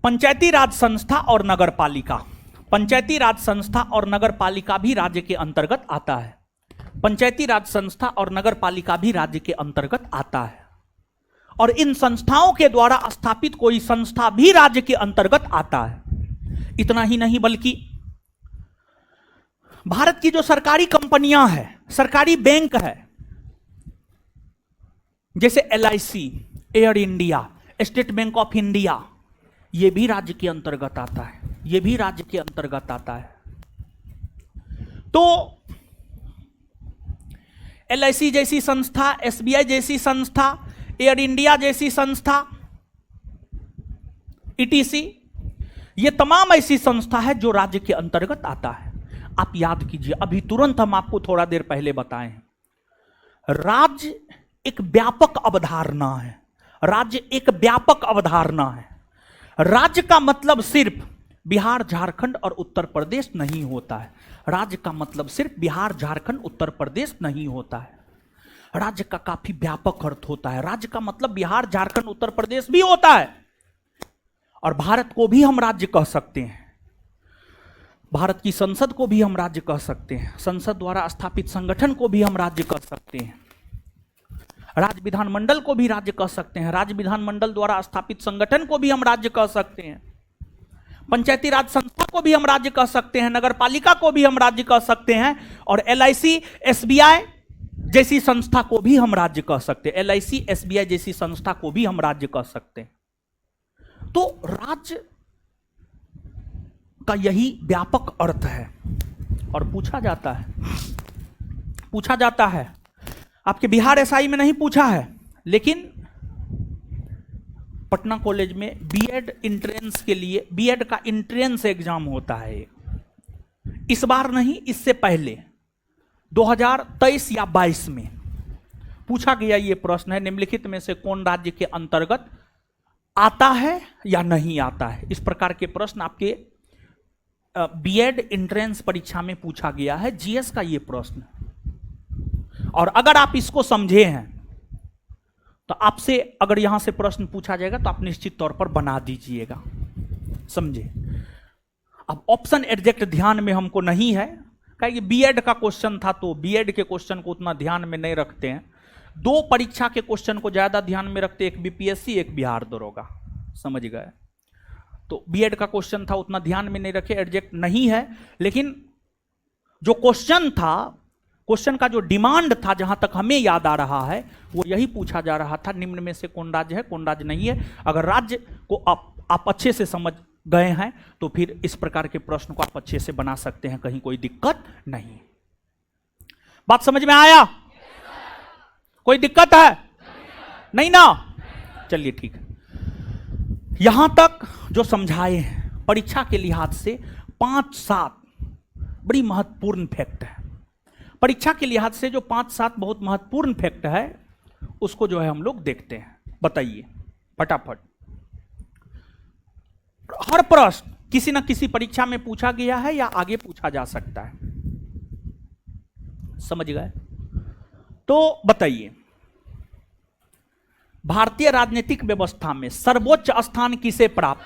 पंचायती राज संस्था और नगरपालिका, पंचायती राज संस्था और नगरपालिका भी राज्य के अंतर्गत आता है। पंचायती राज संस्था और नगरपालिका भी राज्य के अंतर्गत आता है और इन संस्थाओं के द्वारा स्थापित कोई संस्था भी राज्य के अंतर्गत आता है। इतना ही नहीं बल्कि भारत की जो सरकारी कंपनियां हैं, सरकारी बैंक है, जैसे LIC, air India, state bank of India, यह भी राज्य के अंतर्गत आता है, यह भी राज्य के अंतर्गत आता है। तो LIC जैसी संस्था, SBI जैसी संस्था, एयर इंडिया जैसी संस्था, ETC, ये तमाम ऐसी संस्था है जो राज्य के अंतर्गत आता है। आप याद कीजिए, अभी तुरंत हम आपको थोड़ा देर पहले बताए हैं, राज्य एक व्यापक अवधारणा है। राज्य एक व्यापक अवधारणा है। राज्य का मतलब सिर्फ बिहार, झारखंड और उत्तर प्रदेश नहीं होता है। राज्य का मतलब सिर्फ बिहार, झारखंड, उत्तर प्रदेश नहीं होता है। राज्य का काफी व्यापक अर्थ होता है। राज्य का मतलब बिहार, झारखंड, उत्तर प्रदेश भी होता है और भारत को भी हम राज्य कह सकते हैं। भारत की संसद को भी हम राज्य कह सकते हैं। संसद द्वारा स्थापित संगठन को भी हम राज्य कह सकते हैं। राज्य विधानमंडल को भी राज्य कह सकते हैं। राज्य विधानमंडल द्वारा स्थापित संगठन को भी हम राज्य कह सकते हैं। पंचायती राज संस्था को भी हम राज्य कह सकते हैं। नगरपालिका को भी हम राज्य कह सकते हैं और LIC, SBI जैसी संस्था को भी हम राज्य कह सकते हैं। LIC, SBI जैसी संस्था को भी हम राज्य कह सकते हैं। तो राज्य का यही व्यापक अर्थ है। और पूछा जाता है, आपके बिहार SI में नहीं पूछा है, लेकिन पटना कॉलेज में B.Ed इंट्रेंस के लिए, B.Ed का इंट्रेंस एग्जाम होता है। इस बार नहीं, इससे पहले 2023 या 22 में पूछा गया ये प्रश्न है, निम्नलिखित में से कौन राज्य के अंतर्गत आता है या नहीं आता है। इस प्रकार के प्रश्न आपके B.Ed इंट्रेंस परीक्षा में पूछा गया है, GS का ये प्रश्न। और अगर आप इसको समझे हैं तो आपसे अगर यहां से प्रश्न पूछा जाएगा तो आप निश्चित तौर पर बना दीजिएगा, समझे। अब ऑप्शन एग्जैक्ट ध्यान में हमको नहीं है, क्योंकि B.Ed का क्वेश्चन था तो B.Ed के क्वेश्चन को उतना ध्यान में नहीं रखते हैं। दो परीक्षा के क्वेश्चन को ज्यादा ध्यान में रखते, एक BPSC, एक बिहार दरोगा, समझ गए। तो B.Ed का क्वेश्चन था, उतना ध्यान में नहीं रखे, एग्जैक्ट नहीं है। लेकिन जो क्वेश्चन था, क्वेश्चन का जो डिमांड था, जहां तक हमें याद आ रहा है, वो यही पूछा जा रहा था, निम्न में से कौन राज्य है, कौन राज्य नहीं है। अगर राज्य को आप अच्छे से समझ गए हैं तो फिर इस प्रकार के प्रश्न को आप अच्छे से बना सकते हैं, कहीं कोई दिक्कत नहीं। बात समझ में आया? कोई दिक्कत है? नहीं ना? चलिए ठीक है। यहां तक जो समझाए हैं, परीक्षा के लिहाज से 5-7 बड़ी महत्वपूर्ण फैक्ट है। परीक्षा के लिहाज से जो 5-7 बहुत महत्वपूर्ण फैक्ट है, उसको जो है हम लोग देखते हैं। बताइए फटाफट। हर प्रश्न किसी न किसी परीक्षा में पूछा गया है या आगे पूछा जा सकता है, समझ गए? तो बताइए, भारतीय राजनीतिक व्यवस्था में सर्वोच्च स्थान किसे प्राप्त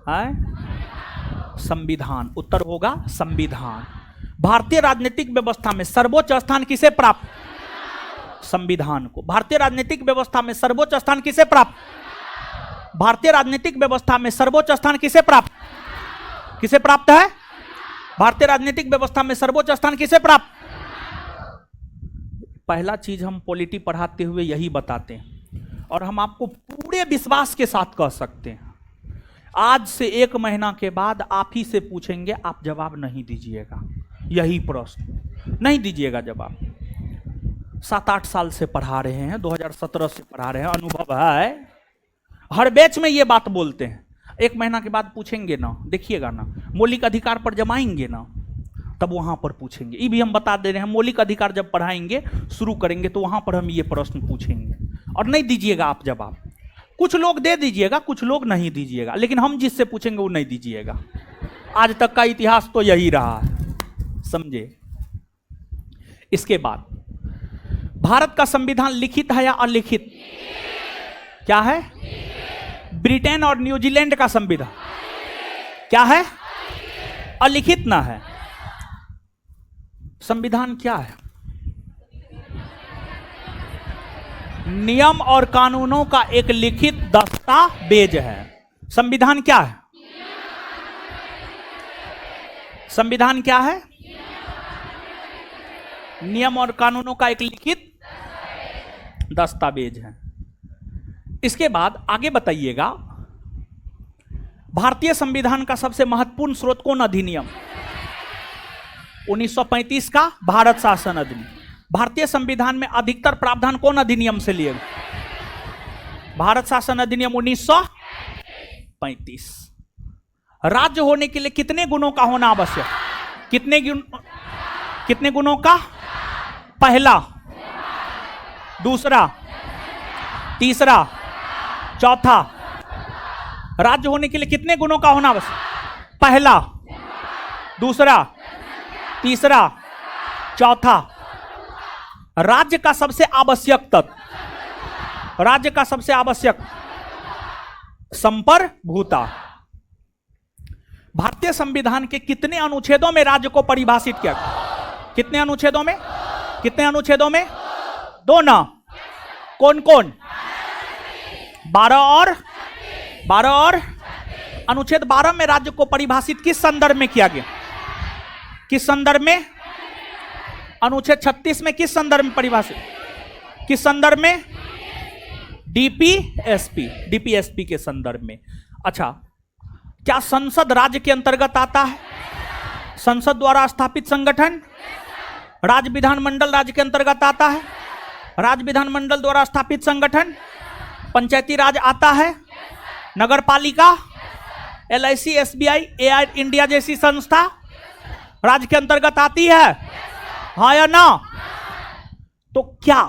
है? संविधान। उत्तर होगा संविधान। भारतीय राजनीतिक व्यवस्था में सर्वोच्च स्थान किसे प्राप्त? संविधान को। भारतीय राजनीतिक व्यवस्था में सर्वोच्च स्थान किसे प्राप्त? भारतीय राजनीतिक व्यवस्था में सर्वोच्च स्थान किसे प्राप्त? किसे प्राप्त है? भारतीय राजनीतिक व्यवस्था में सर्वोच्च स्थान किसे प्राप्त? पहला चीज हम पॉलिटी पढ़ाते हुए यही बताते हैं और हम आपको पूरे विश्वास के साथ कह सकते हैं, आज से 1 महीना के बाद आप ही से पूछेंगे, आप जवाब नहीं दीजिएगा, यही प्रश्न नहीं दीजिएगा जवाब। 7-8 साल से पढ़ा रहे हैं, 2017 से पढ़ा रहे हैं, अनुभव है, हर बैच में ये बात बोलते हैं। 1 महीना के बाद पूछेंगे ना, देखिएगा ना, मौलिक अधिकार पर जमाएंगे ना, तब वहां पर पूछेंगे। ये भी हम बता दे रहे हैं, मौलिक अधिकार जब पढ़ाएंगे, शुरू करेंगे, तो वहां पर हम ये प्रश्न पूछेंगे और नहीं दीजिएगा आप जवाब। कुछ लोग दे दीजिएगा, कुछ लोग नहीं दीजिएगा, लेकिन हम जिससे पूछेंगे वो नहीं दीजिएगा। आज तक का इतिहास तो यही रहा है, समझे। इसके बाद भारत का संविधान लिखित है या अलिखित? क्या है? ब्रिटेन और न्यूजीलैंड का संविधान क्या है? अलिखित ना है। संविधान क्या है? नियम और कानूनों का एक लिखित दस्तावेज है। संविधान क्या है? संविधान क्या है? नियम और कानूनों का एक लिखित दस्तावेज है। इसके बाद आगे बताइएगा, भारतीय संविधान का सबसे महत्वपूर्ण स्रोत कौन अधिनियम? 1935 का भारत शासन अधिनियम। भारतीय संविधान में अधिकतर प्रावधान कौन अधिनियम से लिए? भारत शासन अधिनियम 1935। राज्य होने के लिए कितने गुणों का होना आवश्यक? कितने गुणों का? पहला, दूसरा, तीसरा, चौथा। राज्य होने के लिए कितने गुणों का होना आवश्यक? पहला, दूसरा, तीसरा, चौथा। राज्य का सबसे आवश्यक तत्व, राज्य का सबसे आवश्यक संप्रभुता। भारतीय संविधान के कितने अनुच्छेदों में राज्य को परिभाषित किया? कितने अनुच्छेदों में? कितने अनुच्छेदों में? 2 ना। कौन कौन? 12 और अनुच्छेद 12 में राज्य को परिभाषित किस संदर्भ में किया गया? किस संदर्भ में? अनुच्छेद 36 में किस संदर्भ में परिभाषित? किस संदर्भ में? डीपीएसपी के संदर्भ में। अच्छा, क्या संसद राज्य के अंतर्गत आता है? संसद द्वारा स्थापित संगठन। राज्य विधानमंडल राज्य के अंतर्गत आता है। राज्य विधानमंडल द्वारा स्थापित संगठन। पंचायती राज आता है। नगर पालिका, LIC, SBI, एयर इंडिया जैसी संस्था राज्य के अंतर्गत आती है, हाँ या ना? तो क्या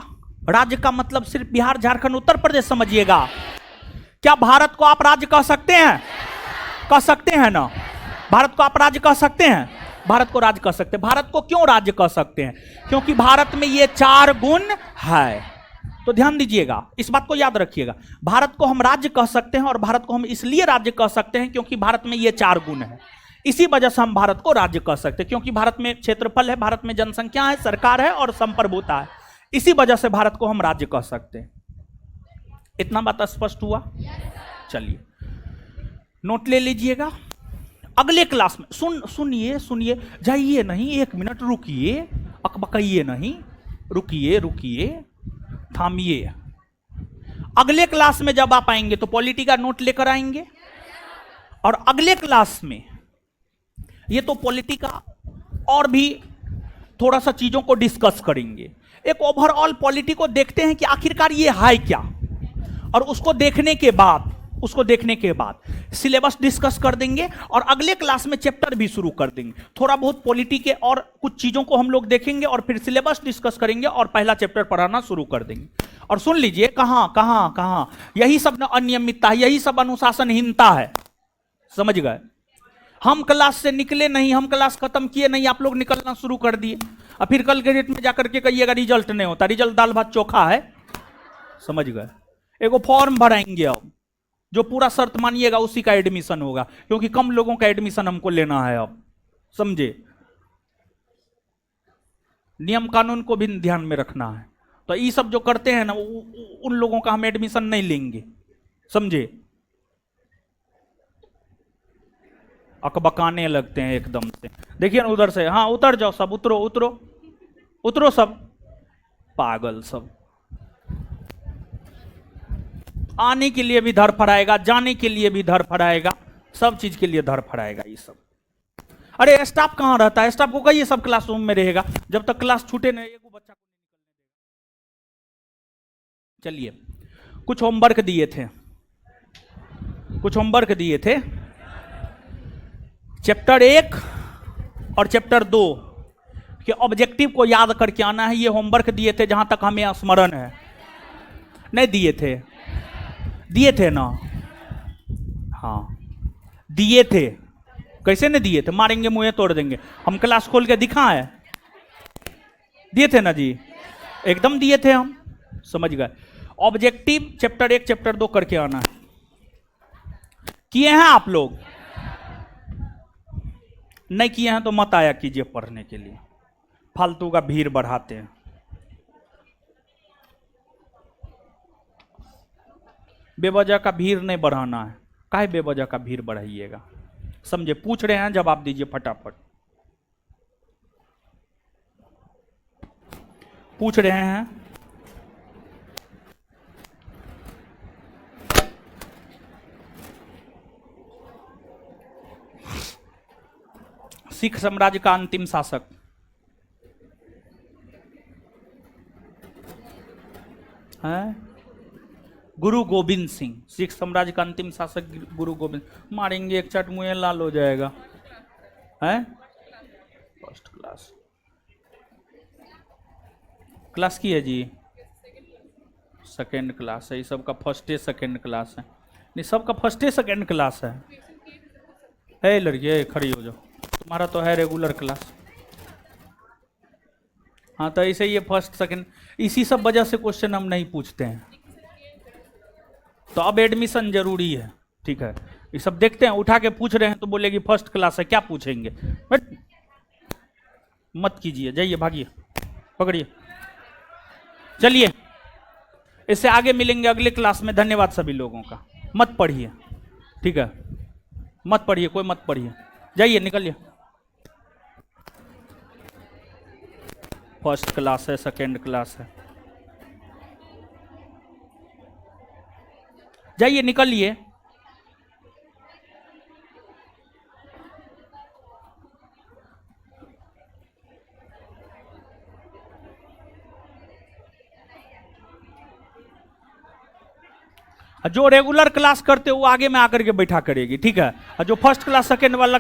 राज्य का मतलब सिर्फ बिहार, झारखंड, उत्तर प्रदेश समझिएगा? क्या भारत को आप राज्य कह सकते हैं? कह सकते हैं ना? भारत को आप राज्य कह सकते हैं? भारत को राज्य कह सकते हैं। भारत को क्यों राज्य कह सकते हैं? क्योंकि भारत में ये 4 गुण है। तो ध्यान दीजिएगा, इस बात को याद रखिएगा। भारत को हम राज्य कह सकते हैं और भारत को हम इसलिए राज्य कह सकते हैं क्योंकि भारत में ये 4 गुण है। इसी वजह से हम भारत को राज्य कह सकते हैं, क्योंकि भारत में क्षेत्रफल है, भारत में जनसंख्या है, सरकार है और संप्रभुता है। इसी वजह से भारत को हम राज्य कह सकते हैं। इतना बात स्पष्ट हुआ? चलिए नोट ले लीजिएगा। अगले क्लास में सुनिए, जाइए नहीं, 1 मिनट रुकिए, अकबकाइए नहीं, रुकिए, थामिए। अगले क्लास में जब आप आएंगे तो पॉलिटी का नोट लेकर आएंगे और अगले क्लास में ये तो पॉलिटी का और भी थोड़ा सा चीजों को डिस्कस करेंगे। एक ओवरऑल पॉलिटी को देखते हैं कि आखिरकार ये है क्या, और उसको देखने के बाद सिलेबस डिस्कस कर देंगे और अगले क्लास में चैप्टर भी शुरू कर देंगे। थोड़ा बहुत पॉलिटी के और कुछ चीजों को हम लोग देखेंगे और फिर सिलेबस डिस्कस करेंगे और पहला चैप्टर पढ़ाना शुरू कर देंगे। और सुन लीजिए, कहां यही सब अनियमितता है, यही सब अनुशासनहीनता है। समझ गए? हम क्लास से निकले नहीं, हम क्लास खत्म किए नहीं, आप लोग निकलना शुरू कर दिए। और फिर कल के डेट में जाकर के कहिएगा रिजल्ट नहीं होता, रिजल्ट दाल भात चोखा है। समझ गए? एगो फॉर्म भराएंगे अब, जो पूरा शर्त मानिएगा उसी का एडमिशन होगा, क्योंकि कम लोगों का एडमिशन हमको लेना है अब। समझे? नियम कानून को भी ध्यान में रखना है। तो ये सब जो करते हैं ना, उन लोगों का हम एडमिशन नहीं लेंगे। समझे? अकबकाने लगते हैं एकदम से। देखिए ना उधर से, हाँ उतर जाओ सब, उतरो उतरो उतरो सब, पागल सब। आने के लिए भी धर फड़ाएगा, जाने के लिए भी धर फड़ाएगा, सब चीज के लिए धर फड़ाएगा ये सब। अरे स्टाफ कहाँ रहता है? स्टाफ को कहिए सब क्लासरूम में रहेगा, जब तक क्लास छूटे नहीं एक बच्चा को नहीं निकलने देगा। चलिए कुछ होमवर्क दिए थे, कुछ होमवर्क दिए थे। चैप्टर 1 और चैप्टर 2 के ऑब्जेक्टिव को याद करके आना है। ये होमवर्क दिए थे जहां तक हमें स्मरण है। नहीं दिए थे? दिए थे ना? हाँ दिए थे। कैसे नहीं दिए थे? मारेंगे मुंह तोड़ देंगे। हम क्लास खोल के दिखाएं? दिए थे ना जी, एकदम दिए थे हम, समझ गए। ऑब्जेक्टिव चैप्टर 1 चैप्टर 2 करके आना है। किए हैं आप लोग? नहीं किए हैं तो मत आया कीजिए पढ़ने के लिए, फालतू का भीड़ बढ़ाते हैं। बेवजह का भीड़ नहीं बढ़ाना है। काहे बेवजह का भीड़ बढ़ाइएगा? समझे? पूछ रहे हैं जवाब दीजिए फटाफट। पूछ रहे हैं, सिख साम्राज्य का अंतिम शासक है गुरु गोविंद सिंह। सिख साम्राज्य का अंतिम शासक गुरु गोविंद। मारेंगे एक चट मुंह लाल हो जाएगा। है फर्स्ट क्लास। क्लास की है जी? सेकेंड क्लास है। ये सबका फर्स्ट है सेकेंड क्लास है। नहीं सबका फर्स्ट है सेकेंड क्लास है। लड़की खड़ी हो जाओ, तुम्हारा तो है रेगुलर क्लास। हाँ तो ऐसे ये फर्स्ट सेकंड, इसी सब वजह से क्वेश्चन हम नहीं पूछते हैं। तो अब एडमिशन जरूरी है, ठीक है। ये सब देखते हैं, उठा के पूछ रहे हैं तो बोलेगी फर्स्ट क्लास है, क्या पूछेंगे? बट मत कीजिए, जाइए भागिए, पकड़िए, चलिए। इससे आगे मिलेंगे अगले क्लास में। धन्यवाद सभी लोगों का। मत पढ़िए, ठीक है, मत पढ़िए, कोई मत पढ़िए, जाइए निकलिए। फर्स्ट क्लास है सेकेंड क्लास है, जाइए निकलिए। जो रेगुलर क्लास करते वो आगे में आकर के बैठा करेगी, ठीक है। जो फर्स्ट क्लास सेकेंड वाला